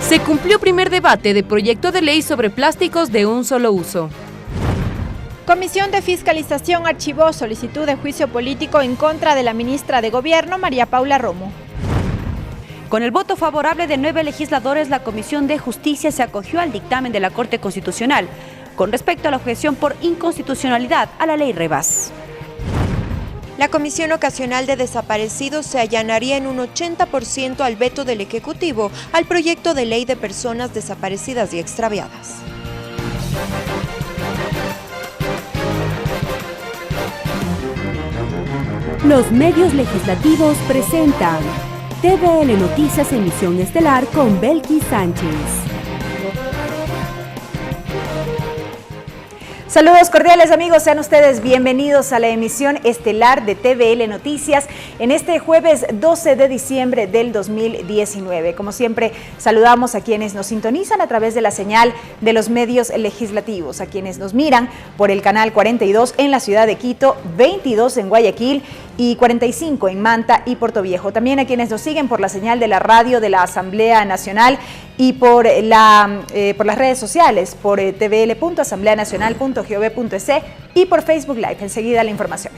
Se cumplió primer debate de proyecto de ley sobre plásticos de un solo uso. Comisión de Fiscalización archivó solicitud de juicio político en contra de la ministra de Gobierno, María Paula Romo. Con el voto favorable de 9 legisladores, la Comisión de Justicia se acogió al dictamen de la Corte Constitucional con respecto a la objeción por inconstitucionalidad a la Ley Rivas. La Comisión Ocasional de Desaparecidos se allanaría en un 80% al veto del Ejecutivo al proyecto de ley de personas desaparecidas y extraviadas. Los medios legislativos presentan TVL Noticias Emisión Estelar con Belkis Sánchez. Saludos cordiales amigos, sean ustedes bienvenidos a la emisión estelar de TVL Noticias en este jueves 12 de diciembre del 2019. Como siempre, saludamos a quienes nos sintonizan a través de la señal de los medios legislativos, a quienes nos miran por el canal 42 en la ciudad de Quito, 22 en Guayaquil y 45 en Manta y Portoviejo. También a quienes nos siguen por la señal de la radio de la Asamblea Nacional y por las redes sociales, por tvl.asambleanacional.gov.es y por Facebook Live. Enseguida la información.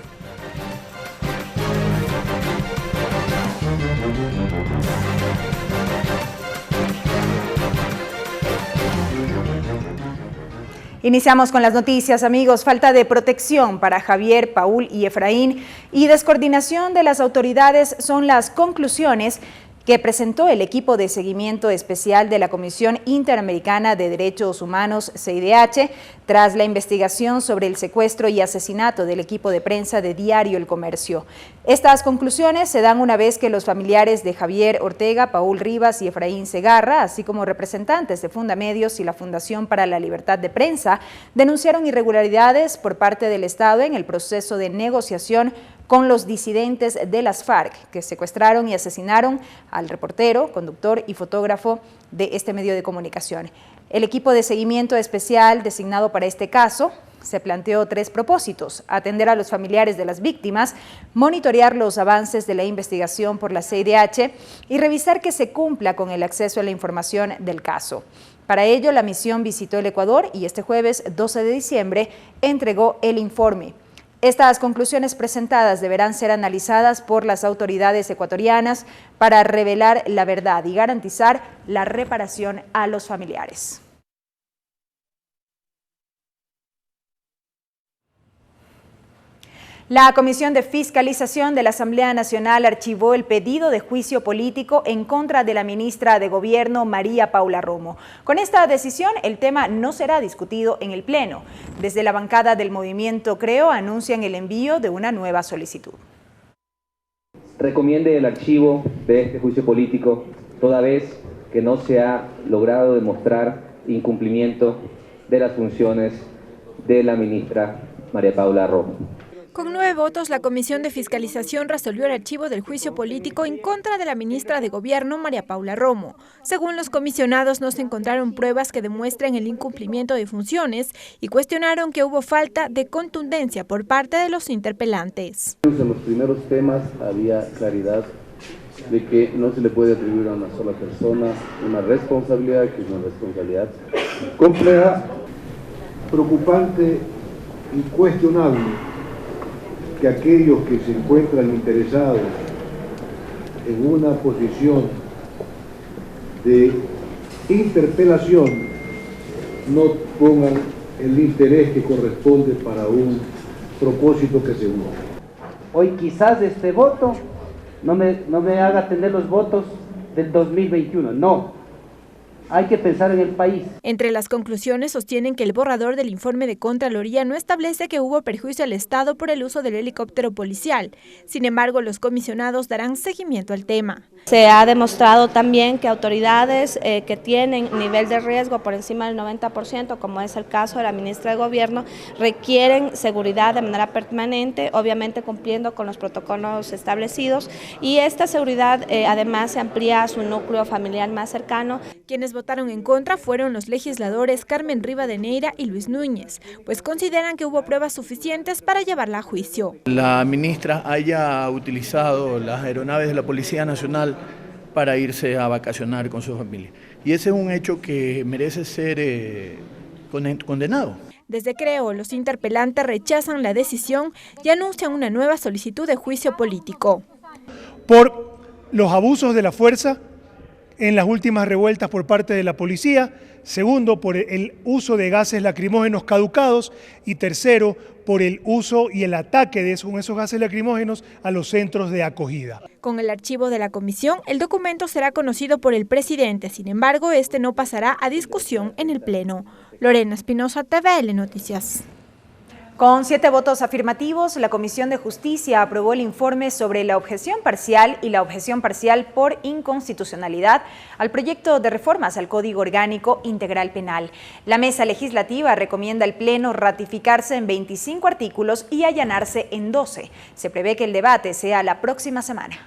Iniciamos con las noticias, amigos. Falta de protección para Javier, Paul y Efraín y descoordinación de las autoridades son las conclusiones que presentó el equipo de seguimiento especial de la Comisión Interamericana de Derechos Humanos, CIDH, tras la investigación sobre el secuestro y asesinato del equipo de prensa de Diario El Comercio. Estas conclusiones se dan una vez que los familiares de Javier Ortega, Paul Rivas y Efraín Segarra, así como representantes de Fundamedios y la Fundación para la Libertad de Prensa, denunciaron irregularidades por parte del Estado en el proceso de negociación con los disidentes de las FARC, que secuestraron y asesinaron al reportero, conductor y fotógrafo de este medio de comunicación. El equipo de seguimiento especial designado para este caso se planteó 3 propósitos: atender a los familiares de las víctimas, monitorear los avances de la investigación por la CIDH y revisar que se cumpla con el acceso a la información del caso. Para ello, la misión visitó el Ecuador y este jueves 12 de diciembre entregó el informe. Estas conclusiones presentadas deberán ser analizadas por las autoridades ecuatorianas para revelar la verdad y garantizar la reparación a los familiares. La Comisión de Fiscalización de la Asamblea Nacional archivó el pedido de juicio político en contra de la ministra de Gobierno, María Paula Romo. Con esta decisión, el tema no será discutido en el Pleno. Desde la bancada del Movimiento Creo anuncian el envío de una nueva solicitud. Recomiende el archivo de este juicio político, toda vez que no se ha logrado demostrar incumplimiento de las funciones de la ministra María Paula Romo. Con 9 votos, la Comisión de Fiscalización resolvió el archivo del juicio político en contra de la ministra de Gobierno, María Paula Romo. Según los comisionados, no se encontraron pruebas que demuestren el incumplimiento de funciones y cuestionaron que hubo falta de contundencia por parte de los interpelantes. En los primeros temas había claridad de que no se le puede atribuir a una sola persona una responsabilidad, que es una responsabilidad compleja, preocupante y cuestionable, que aquellos que se encuentran interesados en una posición de interpelación no pongan el interés que corresponde para un propósito que se busca. Hoy quizás este voto no me haga tener los votos del 2021, no. Hay que pensar en el país. Entre las conclusiones sostienen que el borrador del informe de Contraloría no establece que hubo perjuicio al Estado por el uso del helicóptero policial. Sin embargo, los comisionados darán seguimiento al tema. Se ha demostrado también que autoridades que tienen nivel de riesgo por encima del 90%, como es el caso de la ministra de Gobierno, requieren seguridad de manera permanente, obviamente cumpliendo con los protocolos establecidos, y esta seguridad además se amplía a su núcleo familiar más cercano. Quienes votaron en contra fueron los legisladores Carmen Rivadeneira y Luis Núñez, pues consideran que hubo pruebas suficientes para llevarla a juicio. La ministra haya utilizado las aeronaves de la Policía Nacional para irse a vacacionar con su familia. Y ese es un hecho que merece ser condenado. Desde Creo, los interpelantes rechazan la decisión y anuncian una nueva solicitud de juicio político. Por los abusos de la fuerza en las últimas revueltas por parte de la policía, segundo, por el uso de gases lacrimógenos caducados y tercero, por el uso y el ataque de esos gases lacrimógenos a los centros de acogida. Con el archivo de la comisión, el documento será conocido por el presidente, sin embargo, este no pasará a discusión en el Pleno. Lorena Espinosa, TVL Noticias. Con 7 votos afirmativos, la Comisión de Justicia aprobó el informe sobre la objeción parcial y la objeción parcial por inconstitucionalidad al proyecto de reformas al Código Orgánico Integral Penal. La mesa legislativa recomienda al Pleno ratificarse en 25 artículos y allanarse en 12. Se prevé que el debate sea la próxima semana.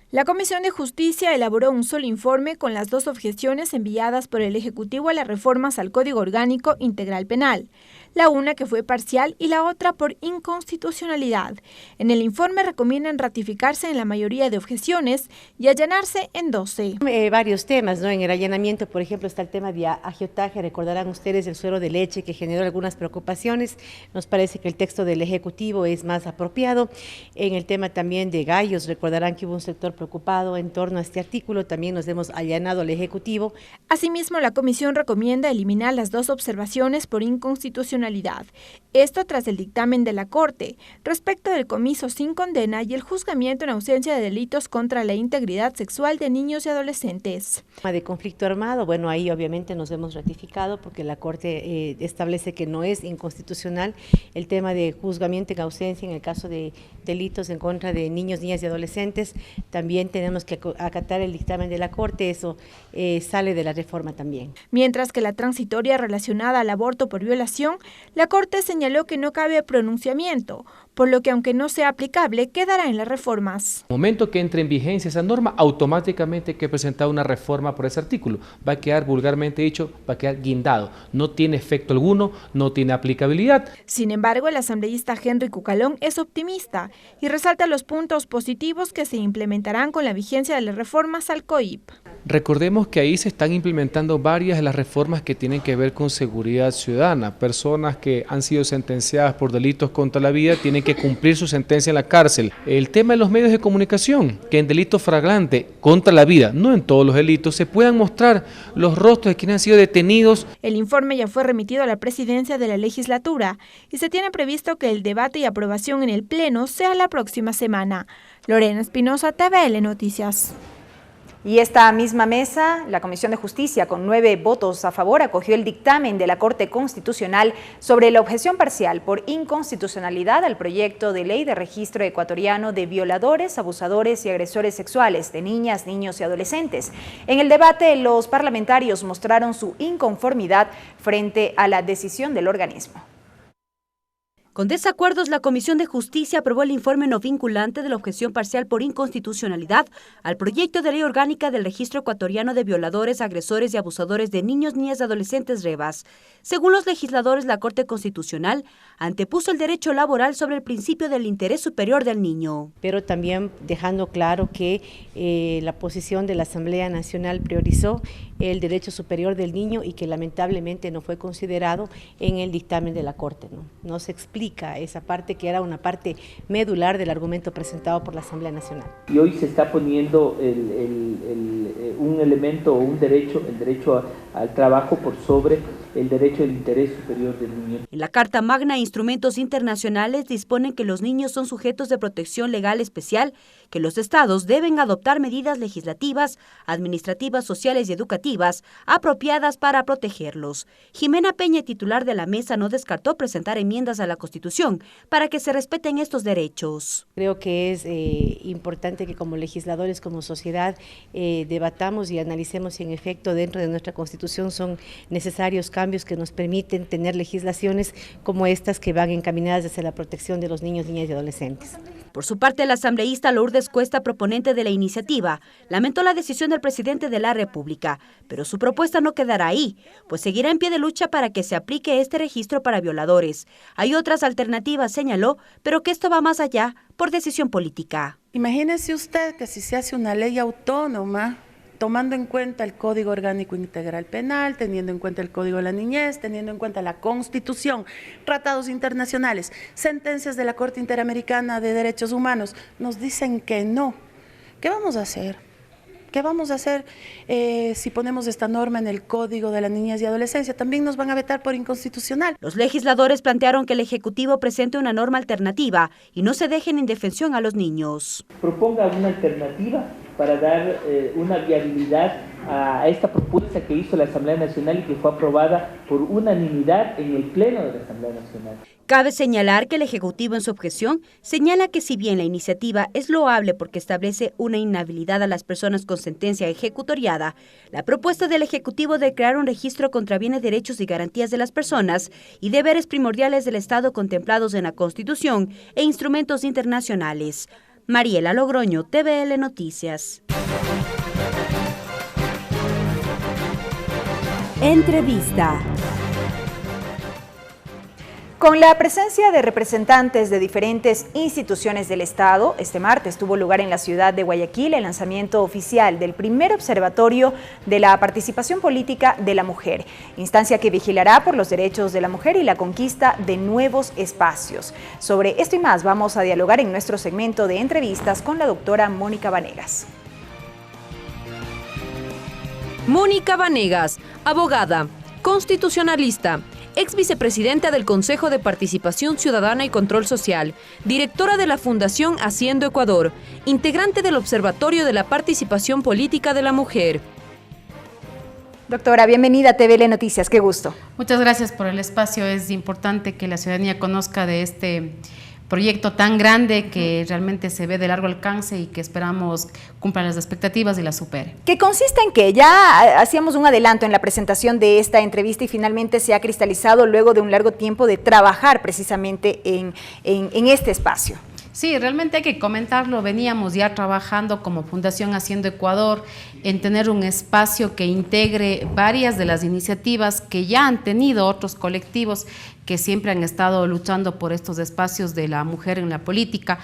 La Comisión de Justicia elaboró un solo informe con las 2 objeciones enviadas por el Ejecutivo a las reformas al Código Orgánico Integral Penal, la una que fue parcial y la otra por inconstitucionalidad. En el informe recomiendan ratificarse en la mayoría de objeciones y allanarse en 12. Varios temas, ¿no? En el allanamiento, por ejemplo, está el tema de agiotaje, recordarán ustedes el suero de leche que generó algunas preocupaciones, nos parece que el texto del Ejecutivo es más apropiado. En el tema también de gallos, recordarán que hubo un sector preocupado en torno a este artículo, también nos hemos allanado al Ejecutivo. Asimismo, la Comisión recomienda eliminar las 2 observaciones por inconstitucionalidad. Esto tras el dictamen de la Corte respecto del comiso sin condena y el juzgamiento en ausencia de delitos contra la integridad sexual de niños y adolescentes. De conflicto armado, bueno, ahí obviamente nos hemos ratificado porque la Corte establece que no es inconstitucional el tema de juzgamiento en ausencia en el caso de delitos en contra de niños, niñas y adolescentes. También tenemos que acatar el dictamen de la Corte, eso sale de la reforma también. Mientras que la transitoria relacionada al aborto por violación, la Corte señaló que no cabe pronunciamiento, por lo que aunque no sea aplicable, quedará en las reformas. En el momento que entre en vigencia esa norma, automáticamente hay que presentar una reforma por ese artículo. Va a quedar, vulgarmente dicho, va a quedar guindado. No tiene efecto alguno, no tiene aplicabilidad. Sin embargo, el asambleísta Henry Cucalón es optimista y resalta los puntos positivos que se implementarán con la vigencia de las reformas al COIP. Recordemos que ahí se están implementando varias de las reformas que tienen que ver con seguridad ciudadana. Personas que han sido sentenciadas por delitos contra la vida tienen que cumplir su sentencia en la cárcel. El tema de los medios de comunicación, que en delito flagrante contra la vida, no en todos los delitos, se puedan mostrar los rostros de quienes han sido detenidos. El informe ya fue remitido a la presidencia de la legislatura y se tiene previsto que el debate y aprobación en el Pleno sea la próxima semana. Lorena Espinosa, TVL Noticias. Y esta misma mesa, la Comisión de Justicia, con 9 votos a favor, acogió el dictamen de la Corte Constitucional sobre la objeción parcial por inconstitucionalidad al proyecto de ley de registro ecuatoriano de violadores, abusadores y agresores sexuales de niñas, niños y adolescentes. En el debate, los parlamentarios mostraron su inconformidad frente a la decisión del organismo. Con desacuerdos, la Comisión de Justicia aprobó el informe no vinculante de la objeción parcial por inconstitucionalidad al proyecto de ley orgánica del Registro Ecuatoriano de Violadores, Agresores y Abusadores de Niños, Niñas y Adolescentes, REVAS. Según los legisladores, la Corte Constitucional antepuso el derecho laboral sobre el principio del interés superior del niño. Pero también dejando claro que la posición de la Asamblea Nacional priorizó el derecho superior del niño y que lamentablemente no fue considerado en el dictamen de la Corte. No se explica esa parte que era una parte medular del argumento presentado por la Asamblea Nacional. Y hoy se está poniendo un elemento o un derecho, el derecho al trabajo por sobre el derecho al interés superior del niño. En la Carta Magna e instrumentos internacionales disponen que los niños son sujetos de protección legal especial, que los estados deben adoptar medidas legislativas, administrativas, sociales y educativas apropiadas para protegerlos. Jimena Peña, titular de la mesa, no descartó presentar enmiendas a la Constitución para que se respeten estos derechos. Creo que es importante que como legisladores, como sociedad, debatamos y analicemos si en efecto dentro de nuestra Constitución son necesarios cambios cambios que nos permiten tener legislaciones como estas que van encaminadas hacia la protección de los niños, niñas y adolescentes. Por su parte, la asambleísta Lourdes Cuesta, proponente de la iniciativa, lamentó la decisión del presidente de la República, pero su propuesta no quedará ahí, pues seguirá en pie de lucha para que se aplique este registro para violadores. Hay otras alternativas, señaló, pero que esto va más allá por decisión política. Imagínese usted que si se hace una ley autónoma, tomando en cuenta el Código Orgánico Integral Penal, teniendo en cuenta el Código de la Niñez, teniendo en cuenta la Constitución, tratados internacionales, sentencias de la Corte Interamericana de Derechos Humanos, nos dicen que no. ¿Qué vamos a hacer? ¿Qué vamos a hacer si ponemos esta norma en el Código de la Niñez y Adolescencia? También nos van a vetar por inconstitucional. Los legisladores plantearon que el Ejecutivo presente una norma alternativa y no se dejen en indefensión a los niños. Proponga una alternativa para dar una viabilidad a esta propuesta que hizo la Asamblea Nacional y que fue aprobada por unanimidad en el Pleno de la Asamblea Nacional. Cabe señalar que el Ejecutivo en su objeción señala que si bien la iniciativa es loable porque establece una inhabilidad a las personas con sentencia ejecutoriada, la propuesta del Ejecutivo de crear un registro contra bienes, derechos y garantías de las personas y deberes primordiales del Estado contemplados en la Constitución e instrumentos internacionales. Mariela Logroño, TVL Noticias. Entrevista. Con la presencia de representantes de diferentes instituciones del Estado, este martes tuvo lugar en la ciudad de Guayaquil el lanzamiento oficial del primer observatorio de la participación política de la mujer, instancia que vigilará por los derechos de la mujer y la conquista de nuevos espacios. Sobre esto y más vamos a dialogar en nuestro segmento de entrevistas con la doctora Mónica Vanegas. Mónica Vanegas, abogada, constitucionalista, ex vicepresidenta del Consejo de Participación Ciudadana y Control Social, directora de la Fundación Haciendo Ecuador, integrante del Observatorio de la Participación Política de la Mujer. Doctora, bienvenida a TVL Noticias, qué gusto. Muchas gracias por el espacio, es importante que la ciudadanía conozca de este proyecto tan grande que realmente se ve de largo alcance y que esperamos cumpla las expectativas y las supere. ¿Qué consiste en qué? Ya hacíamos un adelanto en la presentación de esta entrevista y finalmente se ha cristalizado luego de un largo tiempo de trabajar precisamente en este espacio. Sí, realmente hay que comentarlo, veníamos ya trabajando como Fundación Haciendo Ecuador en tener un espacio que integre varias de las iniciativas que ya han tenido otros colectivos que siempre han estado luchando por estos espacios de la mujer en la política.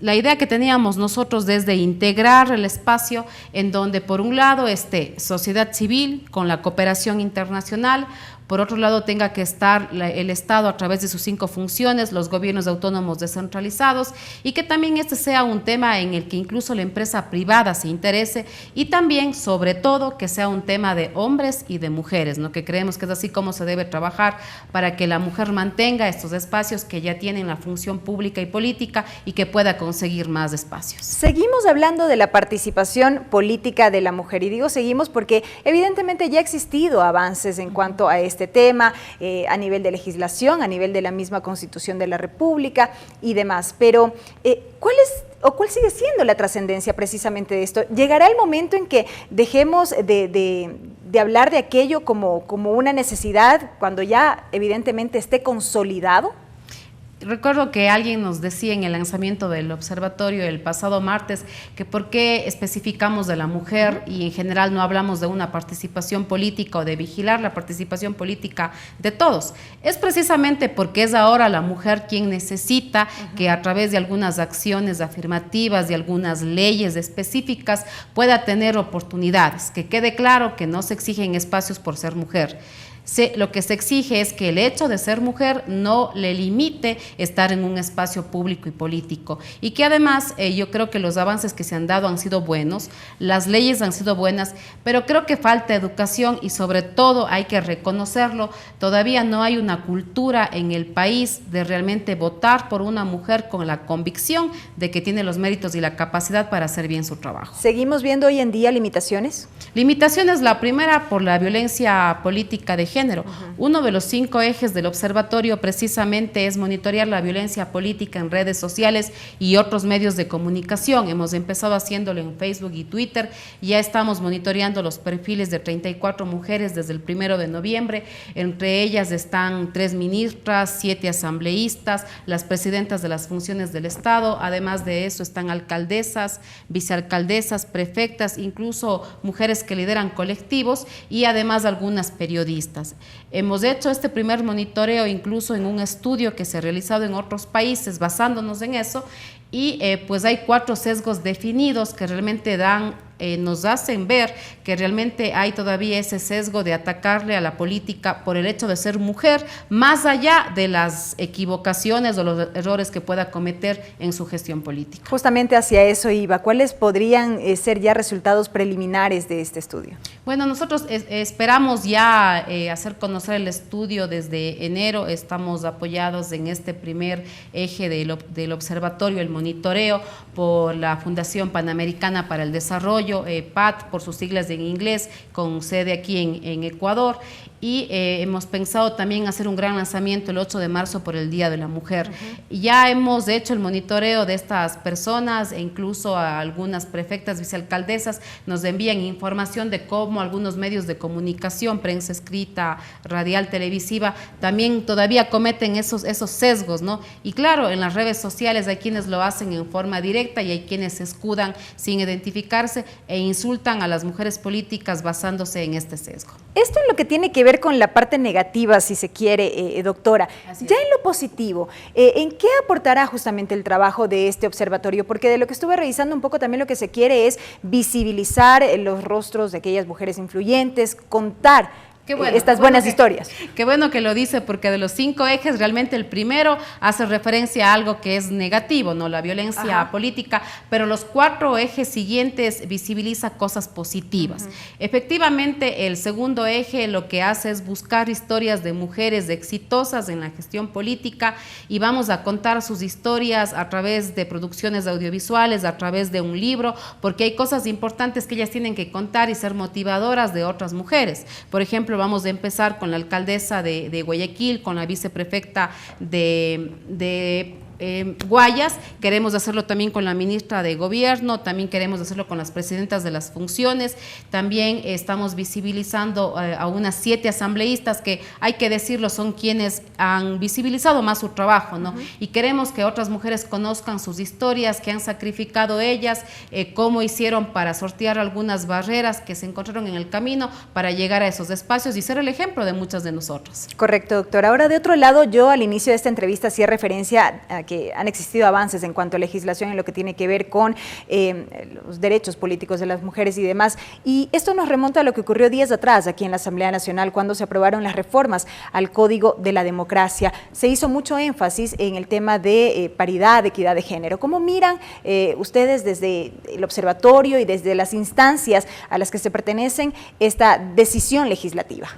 La idea que teníamos nosotros desde integrar el espacio en donde por un lado esté sociedad civil con la cooperación internacional, por otro lado tenga que estar el Estado a través de sus 5 funciones, los gobiernos autónomos descentralizados y que también este sea un tema en el que incluso la empresa privada se interese y también, sobre todo, que sea un tema de hombres y de mujeres, ¿no? Que creemos que es así como se debe trabajar para que la mujer mantenga estos espacios que ya tienen la función pública y política y que pueda conseguir más espacios. Seguimos hablando de la participación política de la mujer y digo seguimos porque evidentemente ya ha existido avances en cuanto a este tema, a nivel de legislación, a nivel de la misma Constitución de la República y demás, pero ¿cuál sigue siendo la trascendencia precisamente de esto? ¿Llegará el momento en que dejemos de hablar de aquello como una necesidad cuando ya evidentemente esté consolidado? Recuerdo que alguien nos decía en el lanzamiento del observatorio el pasado martes que por qué especificamos de la mujer y en general no hablamos de una participación política o de vigilar la participación política de todos. Es precisamente porque es ahora la mujer quien necesita que a través de algunas acciones afirmativas, de algunas leyes específicas, pueda tener oportunidades. Que quede claro que no se exigen espacios por ser mujer. Lo que se exige es que el hecho de ser mujer no le limite estar en un espacio público y político y que además yo creo que los avances que se han dado han sido buenos, las leyes han sido buenas, pero creo que falta educación y sobre todo hay que reconocerlo, todavía no hay una cultura en el país de realmente votar por una mujer con la convicción de que tiene los méritos y la capacidad para hacer bien su trabajo. ¿Seguimos viendo hoy en día limitaciones? Limitaciones, la primera por la violencia política de género. Uno de los 5 ejes del observatorio precisamente es monitorear la violencia política en redes sociales y otros medios de comunicación. Hemos empezado haciéndolo en Facebook y Twitter, ya estamos monitoreando los perfiles de 34 mujeres desde el 1 de noviembre, entre ellas están 3 ministras, 7 asambleístas, las presidentas de las funciones del Estado, además de eso están alcaldesas, vicealcaldesas, prefectas, incluso mujeres que lideran colectivos y además algunas periodistas. Hemos hecho este primer monitoreo incluso en un estudio que se ha realizado en otros países basándonos en eso y pues hay 4 sesgos definidos que realmente nos hacen ver que realmente hay todavía ese sesgo de atacarle a la política por el hecho de ser mujer, más allá de las equivocaciones o los errores que pueda cometer en su gestión política. Justamente hacia eso iba. ¿Cuáles podrían ser ya resultados preliminares de este estudio? Bueno, nosotros esperamos ya hacer conocer el estudio desde enero. Estamos apoyados en este primer eje del observatorio, el monitoreo, por la Fundación Panamericana para el Desarrollo, PAD por sus siglas en inglés, con sede aquí en Ecuador, y hemos pensado también hacer un gran lanzamiento el 8 de marzo por el Día de la Mujer. Ya hemos hecho el monitoreo de estas personas e incluso a algunas prefectas, vicealcaldesas nos envían información de cómo algunos medios de comunicación, prensa escrita, radial, televisiva, también todavía cometen esos sesgos, ¿no? Y claro, en las redes sociales hay quienes lo hacen en forma directa y hay quienes se escudan sin identificarse e insultan a las mujeres políticas basándose en este sesgo. Esto es lo que tiene que ver con la parte negativa, si se quiere, doctora. Ya en lo positivo, ¿en qué aportará justamente el trabajo de este observatorio? Porque de lo que estuve revisando un poco también lo que se quiere es visibilizar los rostros de aquellas mujeres influyentes, contar estas buenas historias. Qué bueno que lo dice, porque de los 5 ejes, realmente el primero hace referencia a algo que es negativo, ¿no? La violencia política, pero los 4 ejes siguientes visibiliza cosas positivas. Efectivamente, el segundo eje lo que hace es buscar historias de mujeres exitosas en la gestión política y vamos a contar sus historias a través de producciones audiovisuales, a través de un libro, porque hay cosas importantes que ellas tienen que contar y ser motivadoras de otras mujeres. Por ejemplo, vamos a empezar con la alcaldesa de Guayaquil, con la viceprefecta de Guayas, queremos hacerlo también con la ministra de Gobierno, también queremos hacerlo con las presidentas de las funciones, también estamos visibilizando a unas 7 asambleístas que, hay que decirlo, son quienes han visibilizado más su trabajo, ¿no? Y queremos que otras mujeres conozcan sus historias, que han sacrificado ellas, cómo hicieron para sortear algunas barreras que se encontraron en el camino para llegar a esos espacios y ser el ejemplo de muchas de nosotros. Correcto, doctora. Ahora, de otro lado, yo al inicio de esta entrevista hacía referencia a que han existido avances en cuanto a legislación en lo que tiene que ver con los derechos políticos de las mujeres y demás. Y esto nos remonta a lo que ocurrió días atrás aquí en la Asamblea Nacional cuando se aprobaron las reformas al Código de la Democracia. Se hizo mucho énfasis en el tema de paridad, equidad de género. ¿Cómo miran ustedes desde el observatorio y desde las instancias a las que se pertenecen esta decisión legislativa?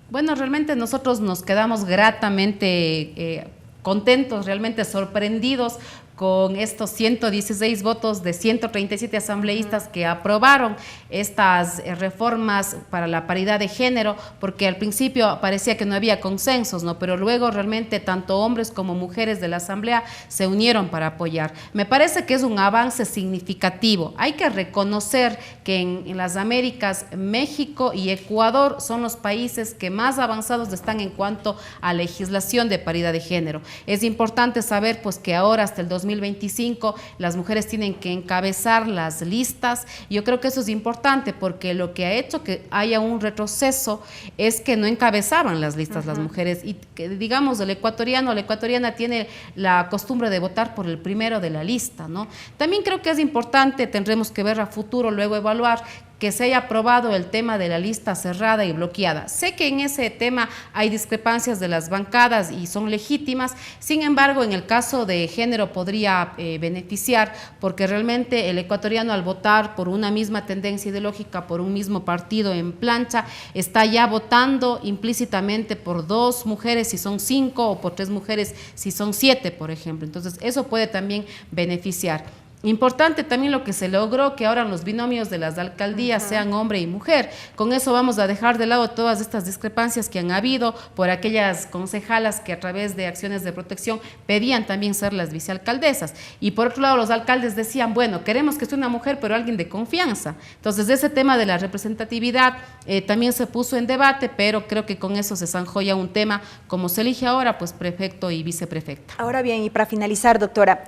Bueno, realmente nosotros nos quedamos gratamente contentos, realmente sorprendidos con estos 116 votos de 137 asambleístas que aprobaron estas reformas para la paridad de género, porque al principio parecía que no había consensos, ¿no? Pero luego realmente tanto hombres como mujeres de la Asamblea se unieron para apoyar. Me parece que es un avance significativo. Hay que reconocer que en las Américas, México y Ecuador son los países que más avanzados están en cuanto a legislación de paridad de género. Es importante saber pues que ahora hasta el 2025 las mujeres tienen que encabezar las listas. Yo creo que eso es importante porque lo que ha hecho que haya un retroceso es que no encabezaban las listas las mujeres y que, digamos, el ecuatoriano o la ecuatoriana tiene la costumbre de votar por el primero de la lista, ¿no? También creo que es importante, tendremos que ver a futuro, luego evaluar que se haya aprobado el tema de la lista cerrada y bloqueada. Sé que en ese tema hay discrepancias de las bancadas y son legítimas, sin embargo, en el caso de género podría beneficiar, porque realmente el ecuatoriano al votar por una misma tendencia ideológica, por un mismo partido en plancha, está ya votando implícitamente por 2 mujeres si son 5 o por 3 mujeres si son 7, por ejemplo. Entonces, eso puede también beneficiar. Importante también lo que se logró, que ahora los binomios de las alcaldías sean hombre y mujer. Con eso vamos a dejar de lado todas estas discrepancias que han habido por aquellas concejalas que a través de acciones de protección pedían también ser las vicealcaldesas. Y por otro lado, los alcaldes decían, bueno, queremos que esté una mujer, pero alguien de confianza. Entonces, ese tema de la representatividad también se puso en debate, pero creo que con eso se zanjó ya un tema, como se elige ahora, pues prefecto y viceprefecta. Ahora bien, y para finalizar, doctora,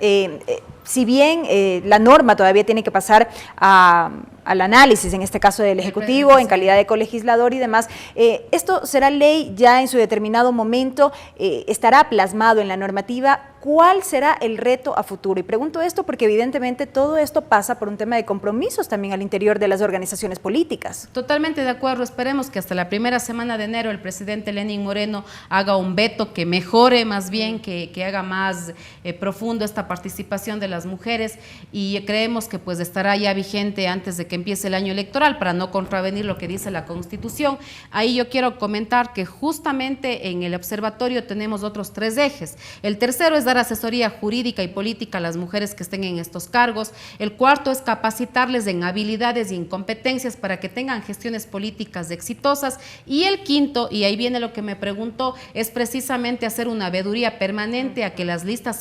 si bien la norma todavía tiene que pasar al análisis, en este caso del Ejecutivo, en calidad de colegislador y demás, esto será ley ya en su determinado momento, estará plasmado en la normativa. ¿Cuál será el reto a futuro? Y pregunto esto porque evidentemente todo esto pasa por un tema de compromisos también al interior de las organizaciones políticas. Totalmente de acuerdo, esperemos que hasta la primera semana de enero el presidente Lenín Moreno haga un veto que mejore más bien, que haga más profundo esta participación de las mujeres, y creemos que pues estará ya vigente antes de que empiece el año electoral para no contravenir lo que dice la Constitución. Ahí yo quiero comentar que justamente en el observatorio tenemos otros 3 ejes. El tercero es dar asesoría jurídica y política a las mujeres que estén en estos cargos. El cuarto es capacitarles en habilidades y en competencias para que tengan gestiones políticas exitosas. Y el quinto, y ahí viene lo que me preguntó, es precisamente hacer una veeduría permanente a que las listas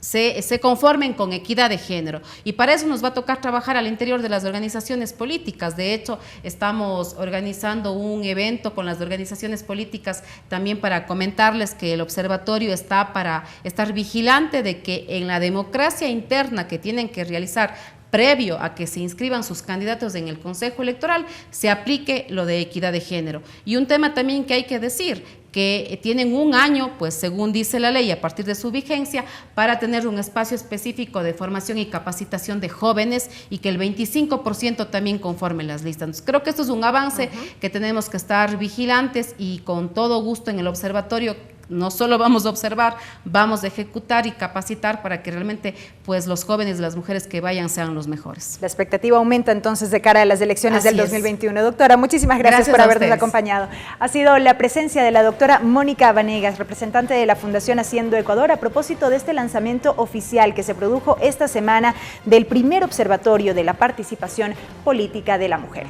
se conformen con equidad de género, y para eso nos va a tocar trabajar al interior de las organizaciones políticas. De hecho, estamos organizando un evento con las organizaciones políticas también para comentarles que el observatorio está para estar vigilante de que en la democracia interna que tienen que realizar previo a que se inscriban sus candidatos en el Consejo Electoral, se aplique lo de equidad de género. Y un tema también que hay que decir, que tienen un año, pues según dice la ley, a partir de su vigencia, para tener un espacio específico de formación y capacitación de jóvenes, y que el 25% también conforme las listas. Entonces, creo que esto es un avance que tenemos que estar vigilantes, y con todo gusto en el observatorio no solo vamos a observar, vamos a ejecutar y capacitar para que realmente pues los jóvenes y las mujeres que vayan sean los mejores. La expectativa aumenta entonces de cara a las elecciones del 2021. Doctora, muchísimas gracias por habernos acompañado. Ha sido la presencia de la doctora Mónica Vanegas, representante de la Fundación Haciendo Ecuador, a propósito de este lanzamiento oficial que se produjo esta semana del primer observatorio de la participación política de la mujer.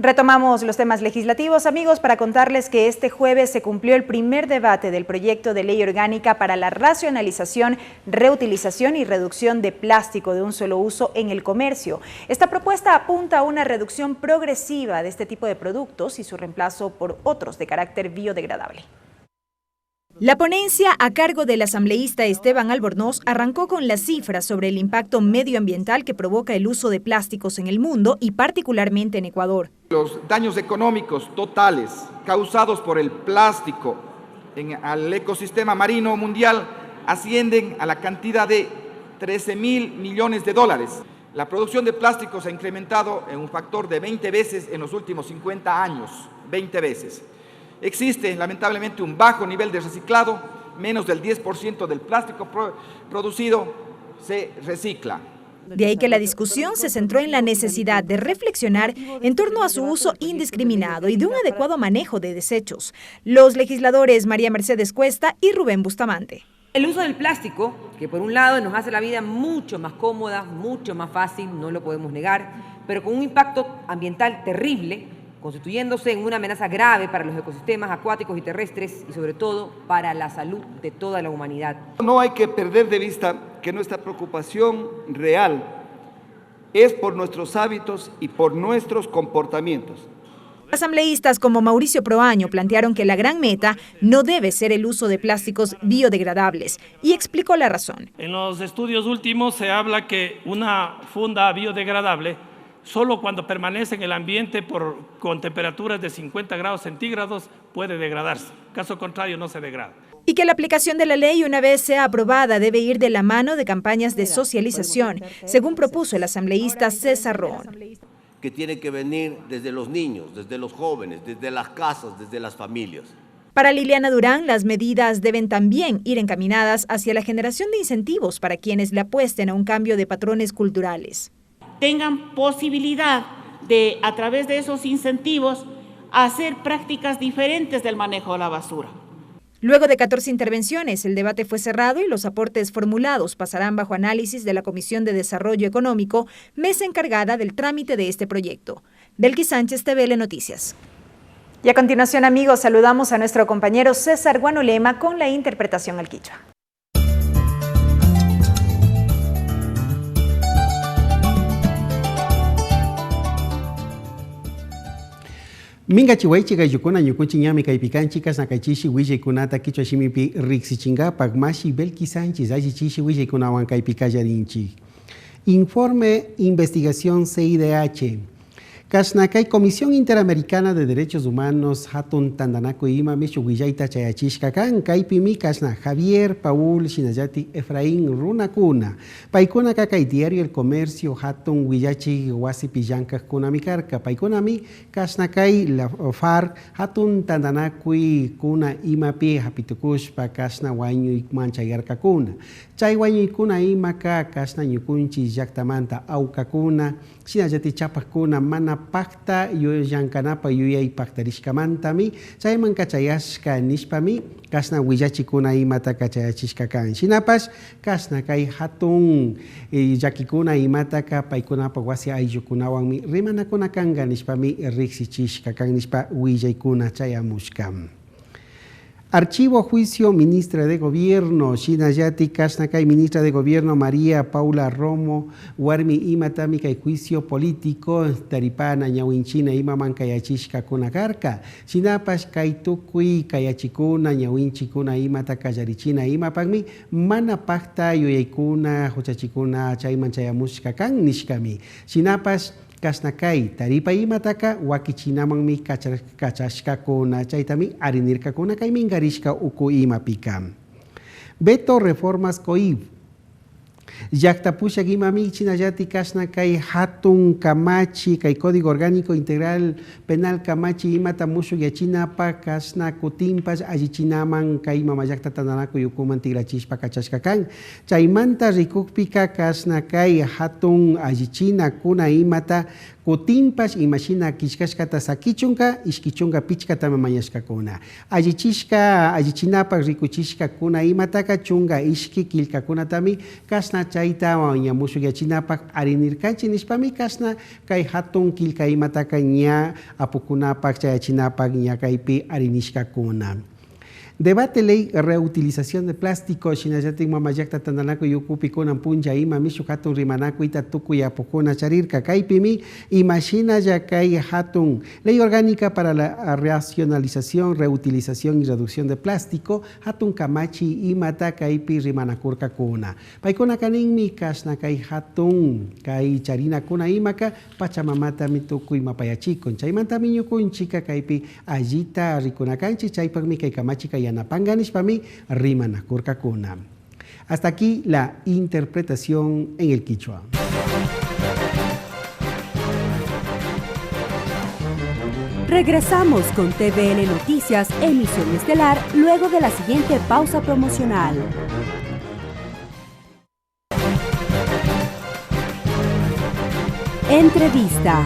Retomamos los temas legislativos, amigos, para contarles que este jueves se cumplió el primer debate del proyecto de ley orgánica para la racionalización, reutilización y reducción de plástico de un solo uso en el comercio. Esta propuesta apunta a una reducción progresiva de este tipo de productos y su reemplazo por otros de carácter biodegradable. La ponencia, a cargo del asambleísta Esteban Albornoz, arrancó con las cifras sobre el impacto medioambiental que provoca el uso de plásticos en el mundo y particularmente en Ecuador. Los daños económicos totales causados por el plástico al ecosistema marino mundial ascienden a la cantidad de 13.000 millones de dólares. La producción de plásticos ha incrementado en un factor de 20 veces en los últimos 50 años, 20 veces. Existe, lamentablemente, un bajo nivel de reciclado, menos del 10% del plástico producido se recicla. De ahí que la discusión se centró en la necesidad de reflexionar en torno a su uso indiscriminado y de un adecuado manejo de desechos. Los legisladores María Mercedes Cuesta y Rubén Bustamante. El uso del plástico, que por un lado nos hace la vida mucho más cómoda, mucho más fácil, no lo podemos negar, pero con un impacto ambiental terrible, constituyéndose en una amenaza grave para los ecosistemas acuáticos y terrestres y sobre todo para la salud de toda la humanidad. No hay que perder de vista que nuestra preocupación real es por nuestros hábitos y por nuestros comportamientos. Asambleístas como Mauricio Proaño plantearon que la gran meta no debe ser el uso de plásticos biodegradables y explicó la razón. En los estudios últimos se habla que una funda biodegradable solo cuando permanece en el ambiente con temperaturas de 50 grados centígrados puede degradarse. Caso contrario, no se degrada. Y que la aplicación de la ley, una vez sea aprobada, debe ir de la mano de campañas de socialización, según propuso el asambleísta César Roón. Que tiene que venir desde los niños, desde los jóvenes, desde las casas, desde las familias. Para Liliana Durán, las medidas deben también ir encaminadas hacia la generación de incentivos para quienes le apuesten a un cambio de patrones culturales. Tengan posibilidad de, a través de esos incentivos, hacer prácticas diferentes del manejo de la basura. Luego de 14 intervenciones, el debate fue cerrado y los aportes formulados pasarán bajo análisis de la Comisión de Desarrollo Económico, mesa encargada del trámite de este proyecto. Belkis Sánchez, TVL Noticias. Y a continuación, amigos, saludamos a nuestro compañero César Guanolema con la interpretación al quichua. Minga chihuaychi gayukuna ñukunchi ñami kaypikanchi kasna kaychishi willaykunata kichwa shimipi riksichinga pagmashi Belkis Sánchez allichishi willaykunawan kaypikallarinchi. Informe Investigación CIDH. Kashnakay Comisión Interamericana de Derechos Humanos Hatun Tandanaku Ima Mishu Willaita Chayachishka Kan Kaipimi Kashna Javier Paul Shinayati Efraín Runakuna Paikuna Kakai Diario El Comercio Hatun Willachi Wasipiyanka Kunamikarka Paikunami Kashnakay La FARC Hatun Tandanaku Kuna Imapi Hapitukushpa Kashna Wañu Manchayarka Kuna Chay Wañu Kuna Imaka Kashna Yukunchi Yaktamanta Aukakuna Shinayati Chapakuna Mana pacta yo yankanapa yuyay pactarishkamantami chayman kachayashka nishpami kasna willachikuna imata kachayachishka kan shinapash kasna kay hatun yakikuna imataka paykunapa wasi ayllukunawanmi rimanakuna kanga nishpami riksichishka kan nishpa willaykuna chayamushkam. Archivo Juicio Ministra de Gobierno, Shinayati Kashnakay Ministra de Gobierno María Paula Romo, Warmi Imatami Kay Juicio Político, Taripana Ñawinchina Imaman Kayachishka Kunakarka, Shinapash Kaitukui Kayachikuna Ñawinchikuna Imata Kayarichina Imapagmi, Mana Pacta Yoyaykuna, Huchachikuna Chayman Chayamushka Kan Nishkami, Shinapash Kashnakay taripa imataka wakichinamanmi kachashkakuna chaytami arinirkakuna kay mingarishka uku imapika. Veto reformas COIV. Llaqtapushak imami chinallati kashnakay hatun kamachi kay Código Orgánico Integral Penal kamachi imata mushuk yachinapa kashna kutimpas allichinaman kay mama llaqtatananaku yukuman tigrachishpa kachashka kan. Chaymanta rikukpika kashnakay hatun allichina kuna imata kutimpas imashina kishkashkata sakichunka ishkichunka pichkata mamayashkakuna. Allichinapa rikuchishka kuna imataka chunga ishki kilkakunatami kasna chayta ñamushuk yachinapak arinirkanchi nishpami kasna kay hatun kilka imataka ña apukunapak chayachinapak ña kaypi arinishkakuna. Debate ley reutilización de plástico, Shinayati Mamayakta Tandanaku Yukupikunan Punja Ima Mishu Hatun Rimanaku Ita Tukuya Pukuna Charirka Kaipimi, Imagina Yakai Hatun, Ley Orgánica para la Racionalización, Reutilización y Reducción de Plástico, Hatun Kamachi Imata Kaipi Rimanakurka Kuna. Paikuna Kaninmi Kasna Kai Hatun, Kai Charina Kuna Imaka, Pachamamata Mituku Imapayachikon, Chaimanta Minyukun Chika Kaipi Ajita Rikunakanchi, Chaipagmi Kai Kamachi Napanganishpami Rimana Kurkakuna. Hasta aquí la interpretación en el quichua. Regresamos con TVN Noticias, emisión estelar, luego de la siguiente pausa promocional. Entrevista.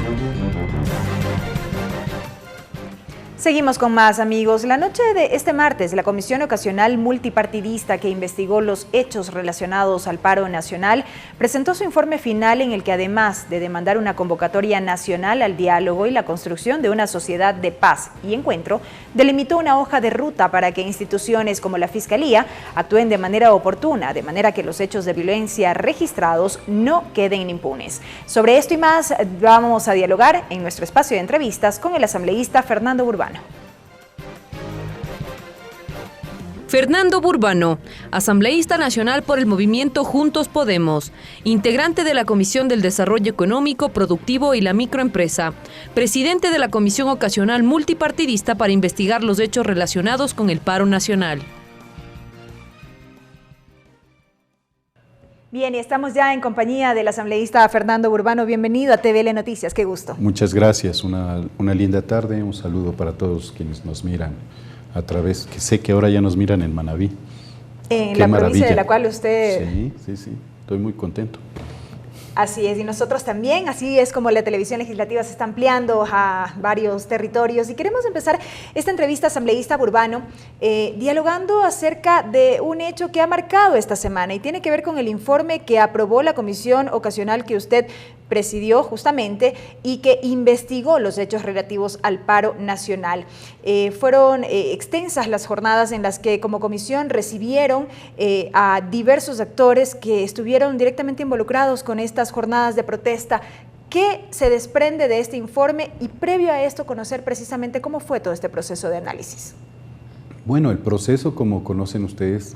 Seguimos con más, amigos. La noche de este martes, la Comisión Ocasional Multipartidista que investigó los hechos relacionados al paro nacional presentó su informe final en el que, además de demandar una convocatoria nacional al diálogo y la construcción de una sociedad de paz y encuentro, delimitó una hoja de ruta para que instituciones como la Fiscalía actúen de manera oportuna, de manera que los hechos de violencia registrados no queden impunes. Sobre esto y más vamos a dialogar en nuestro espacio de entrevistas con el asambleísta Fernando Burbano. Fernando Burbano, asambleísta nacional por el movimiento Juntos Podemos, integrante de la Comisión del Desarrollo Económico, Productivo y la Microempresa, presidente de la Comisión Ocasional Multipartidista para investigar los hechos relacionados con el paro nacional. Bien, y estamos ya en compañía del asambleísta Fernando Burbano. Bienvenido a TVL Noticias, qué gusto. Muchas gracias, una linda tarde, un saludo para todos quienes nos miran a través, que sé que ahora ya nos miran en Manabí. En la provincia de la cual usted... Sí, estoy muy contento. Así es, y nosotros también, así es como la televisión legislativa se está ampliando a varios territorios. Y queremos empezar esta entrevista asambleísta Burbano dialogando acerca de un hecho que ha marcado esta semana y tiene que ver con el informe que aprobó la comisión ocasional que usted presidió justamente y que investigó los hechos relativos al paro nacional. Fueron extensas las jornadas en las que como comisión recibieron a diversos actores que estuvieron directamente involucrados con estas jornadas de protesta. ¿Qué se desprende de este informe y previo a esto conocer precisamente cómo fue todo este proceso de análisis? Bueno, el proceso, como conocen ustedes,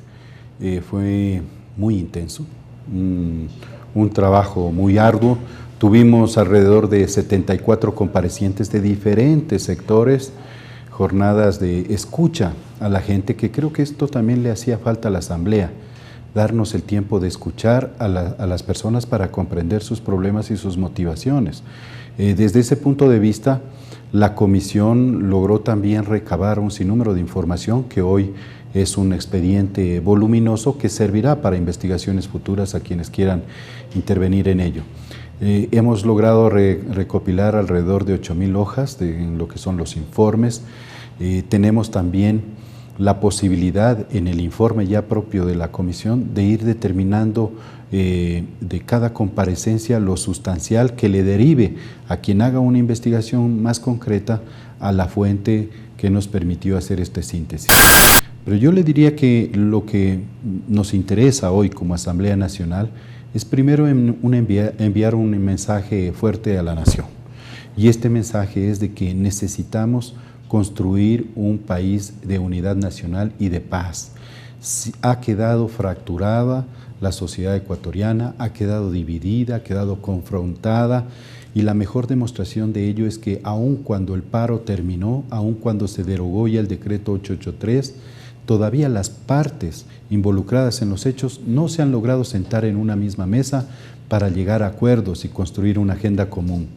fue muy intenso, un trabajo muy arduo. Tuvimos alrededor de 74 comparecientes de diferentes sectores, jornadas de escucha a la gente, que creo que esto también le hacía falta a la Asamblea, darnos el tiempo de escuchar a las personas para comprender sus problemas y sus motivaciones. Desde ese punto de vista, la comisión logró también recabar un sinnúmero de información que hoy es un expediente voluminoso que servirá para investigaciones futuras a quienes quieran intervenir en ello. Hemos logrado recopilar alrededor de 8,000 hojas en lo que son los informes. Tenemos también la posibilidad en el informe ya propio de la comisión de ir determinando de cada comparecencia lo sustancial que le derive a quien haga una investigación más concreta a la fuente que nos permitió hacer esta síntesis. Pero yo le diría que lo que nos interesa hoy como Asamblea Nacional es primero enviar un mensaje fuerte a la nación. Y este mensaje es de que necesitamos construir un país de unidad nacional y de paz. Ha quedado fracturada la sociedad ecuatoriana, ha quedado dividida, ha quedado confrontada, y la mejor demostración de ello es que aun cuando el paro terminó, aun cuando se derogó ya el decreto 883, todavía las partes involucradas en los hechos no se han logrado sentar en una misma mesa para llegar a acuerdos y construir una agenda común.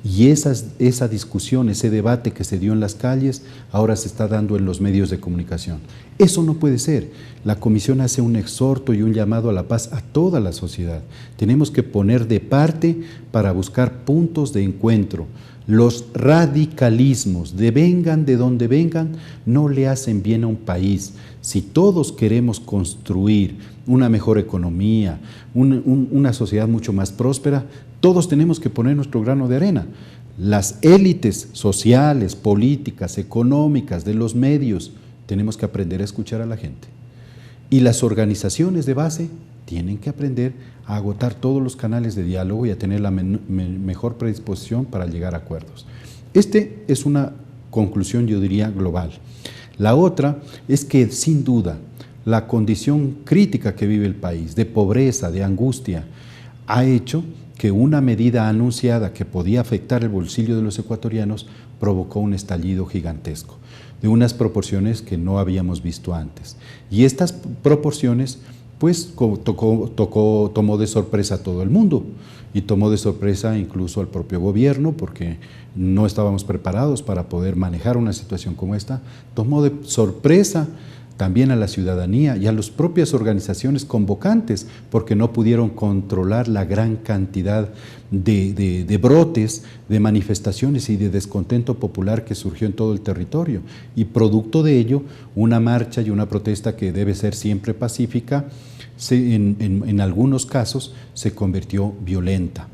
Y esa discusión, ese debate que se dio en las calles, ahora se está dando en los medios de comunicación. Eso no puede ser. La comisión hace un exhorto y un llamado a la paz a toda la sociedad. Tenemos que poner de parte para buscar puntos de encuentro. Los radicalismos, vengan de donde vengan, no le hacen bien a un país. Si todos queremos construir una mejor economía, una sociedad mucho más próspera, todos tenemos que poner nuestro grano de arena. Las élites sociales, políticas, económicas, de los medios, tenemos que aprender a escuchar a la gente. Y las organizaciones de base tienen que aprender a agotar todos los canales de diálogo y a tener la mejor predisposición para llegar a acuerdos. Este es una conclusión, yo diría, global. La otra es que, sin duda, la condición crítica que vive el país, de pobreza, de angustia, ha hecho que una medida anunciada que podía afectar el bolsillo de los ecuatorianos provocó un estallido gigantesco, de unas proporciones que no habíamos visto antes. Y estas proporciones, pues, tomó de sorpresa a todo el mundo, y tomó de sorpresa incluso al propio gobierno, porque no estábamos preparados para poder manejar una situación como esta. Tomó de sorpresa también a la ciudadanía y a las propias organizaciones convocantes, porque no pudieron controlar la gran cantidad de brotes, de manifestaciones y de descontento popular que surgió en todo el territorio. Y producto de ello, una marcha y una protesta que debe ser siempre pacífica, en algunos casos se convirtió violenta.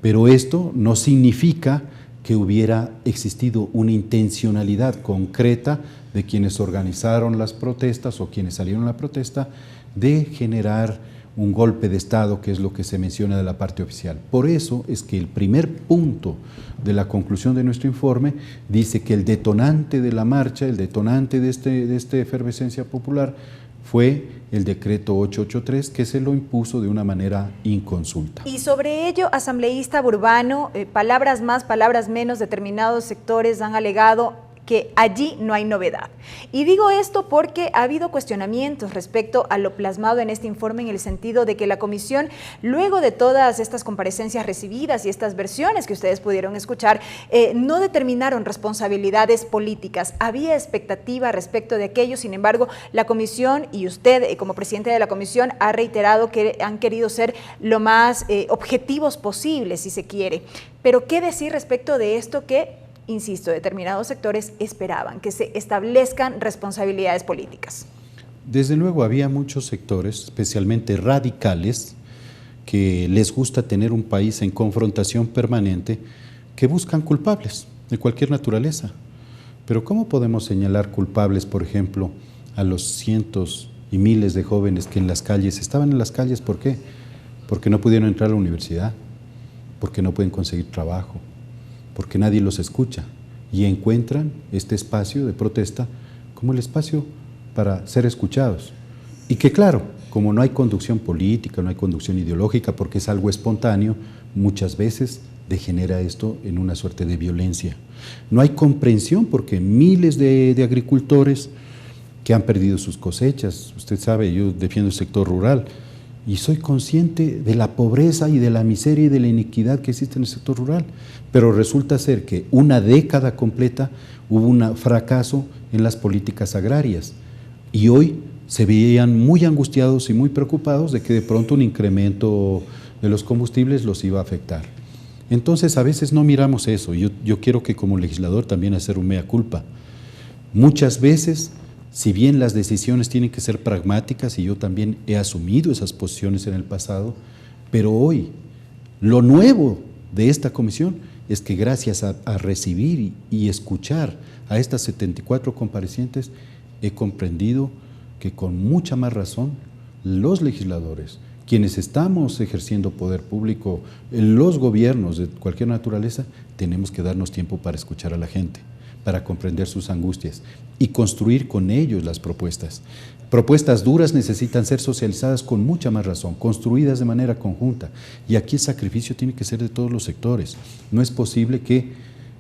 Pero esto no significa que hubiera existido una intencionalidad concreta de quienes organizaron las protestas o quienes salieron a la protesta de generar un golpe de Estado, que es lo que se menciona de la parte oficial. Por eso es que el primer punto de la conclusión de nuestro informe dice que el detonante de la marcha, el detonante de esta efervescencia popular fue el decreto 883, que se lo impuso de una manera inconsulta. Y sobre ello, asambleísta Burbano, palabras más, palabras menos, determinados sectores han alegado que allí no hay novedad. Y digo esto porque ha habido cuestionamientos respecto a lo plasmado en este informe, en el sentido de que la comisión, luego de todas estas comparecencias recibidas y estas versiones que ustedes pudieron escuchar, no determinaron responsabilidades políticas. Había expectativa respecto de aquello, sin embargo, la comisión y usted, como presidente de la comisión, ha reiterado que han querido ser lo más objetivos posible, si se quiere. Pero, ¿qué decir respecto de esto que, insisto, determinados sectores esperaban que se establezcan responsabilidades políticas? Desde luego había muchos sectores, especialmente radicales, que les gusta tener un país en confrontación permanente, que buscan culpables de cualquier naturaleza. Pero ¿cómo podemos señalar culpables, por ejemplo, a los cientos y miles de jóvenes que en las calles, estaban en las calles? ¿Por qué? Porque no pudieron entrar a la universidad, porque no pueden conseguir trabajo, porque nadie los escucha y encuentran este espacio de protesta como el espacio para ser escuchados. Y que claro, como no hay conducción política, no hay conducción ideológica, porque es algo espontáneo, muchas veces degenera esto en una suerte de violencia. No hay comprensión porque miles de agricultores que han perdido sus cosechas, usted sabe, yo defiendo el sector rural, y soy consciente de la pobreza y de la miseria y de la iniquidad que existe en el sector rural, pero resulta ser que una década completa hubo un fracaso en las políticas agrarias y hoy se veían muy angustiados y muy preocupados de que de pronto un incremento de los combustibles los iba a afectar. Entonces a veces no miramos eso, yo quiero que como legislador también hacer un mea culpa. Muchas veces, si bien las decisiones tienen que ser pragmáticas y yo también he asumido esas posiciones en el pasado, pero hoy lo nuevo de esta comisión es que gracias a recibir y escuchar a estas 74 comparecientes he comprendido que con mucha más razón los legisladores, quienes estamos ejerciendo poder público, los gobiernos de cualquier naturaleza, tenemos que darnos tiempo para escuchar a la gente, para comprender sus angustias y construir con ellos las propuestas. Propuestas duras necesitan ser socializadas con mucha más razón, construidas de manera conjunta. Y aquí el sacrificio tiene que ser de todos los sectores. No es posible que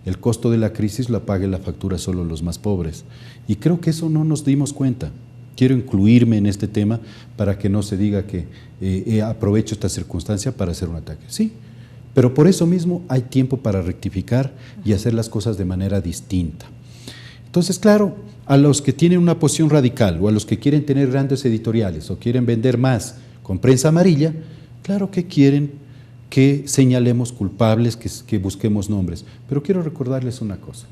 el costo de la crisis lo pague la factura solo los más pobres. Y creo que eso no nos dimos cuenta. Quiero incluirme en este tema para que no se diga que aprovecho esta circunstancia para hacer un ataque. Sí, pero por eso mismo hay tiempo para rectificar y hacer las cosas de manera distinta. Entonces, claro, a los que tienen una posición radical o a los que quieren tener grandes editoriales o quieren vender más con prensa amarilla, claro que quieren que señalemos culpables, que busquemos nombres. Pero quiero recordarles una cosa.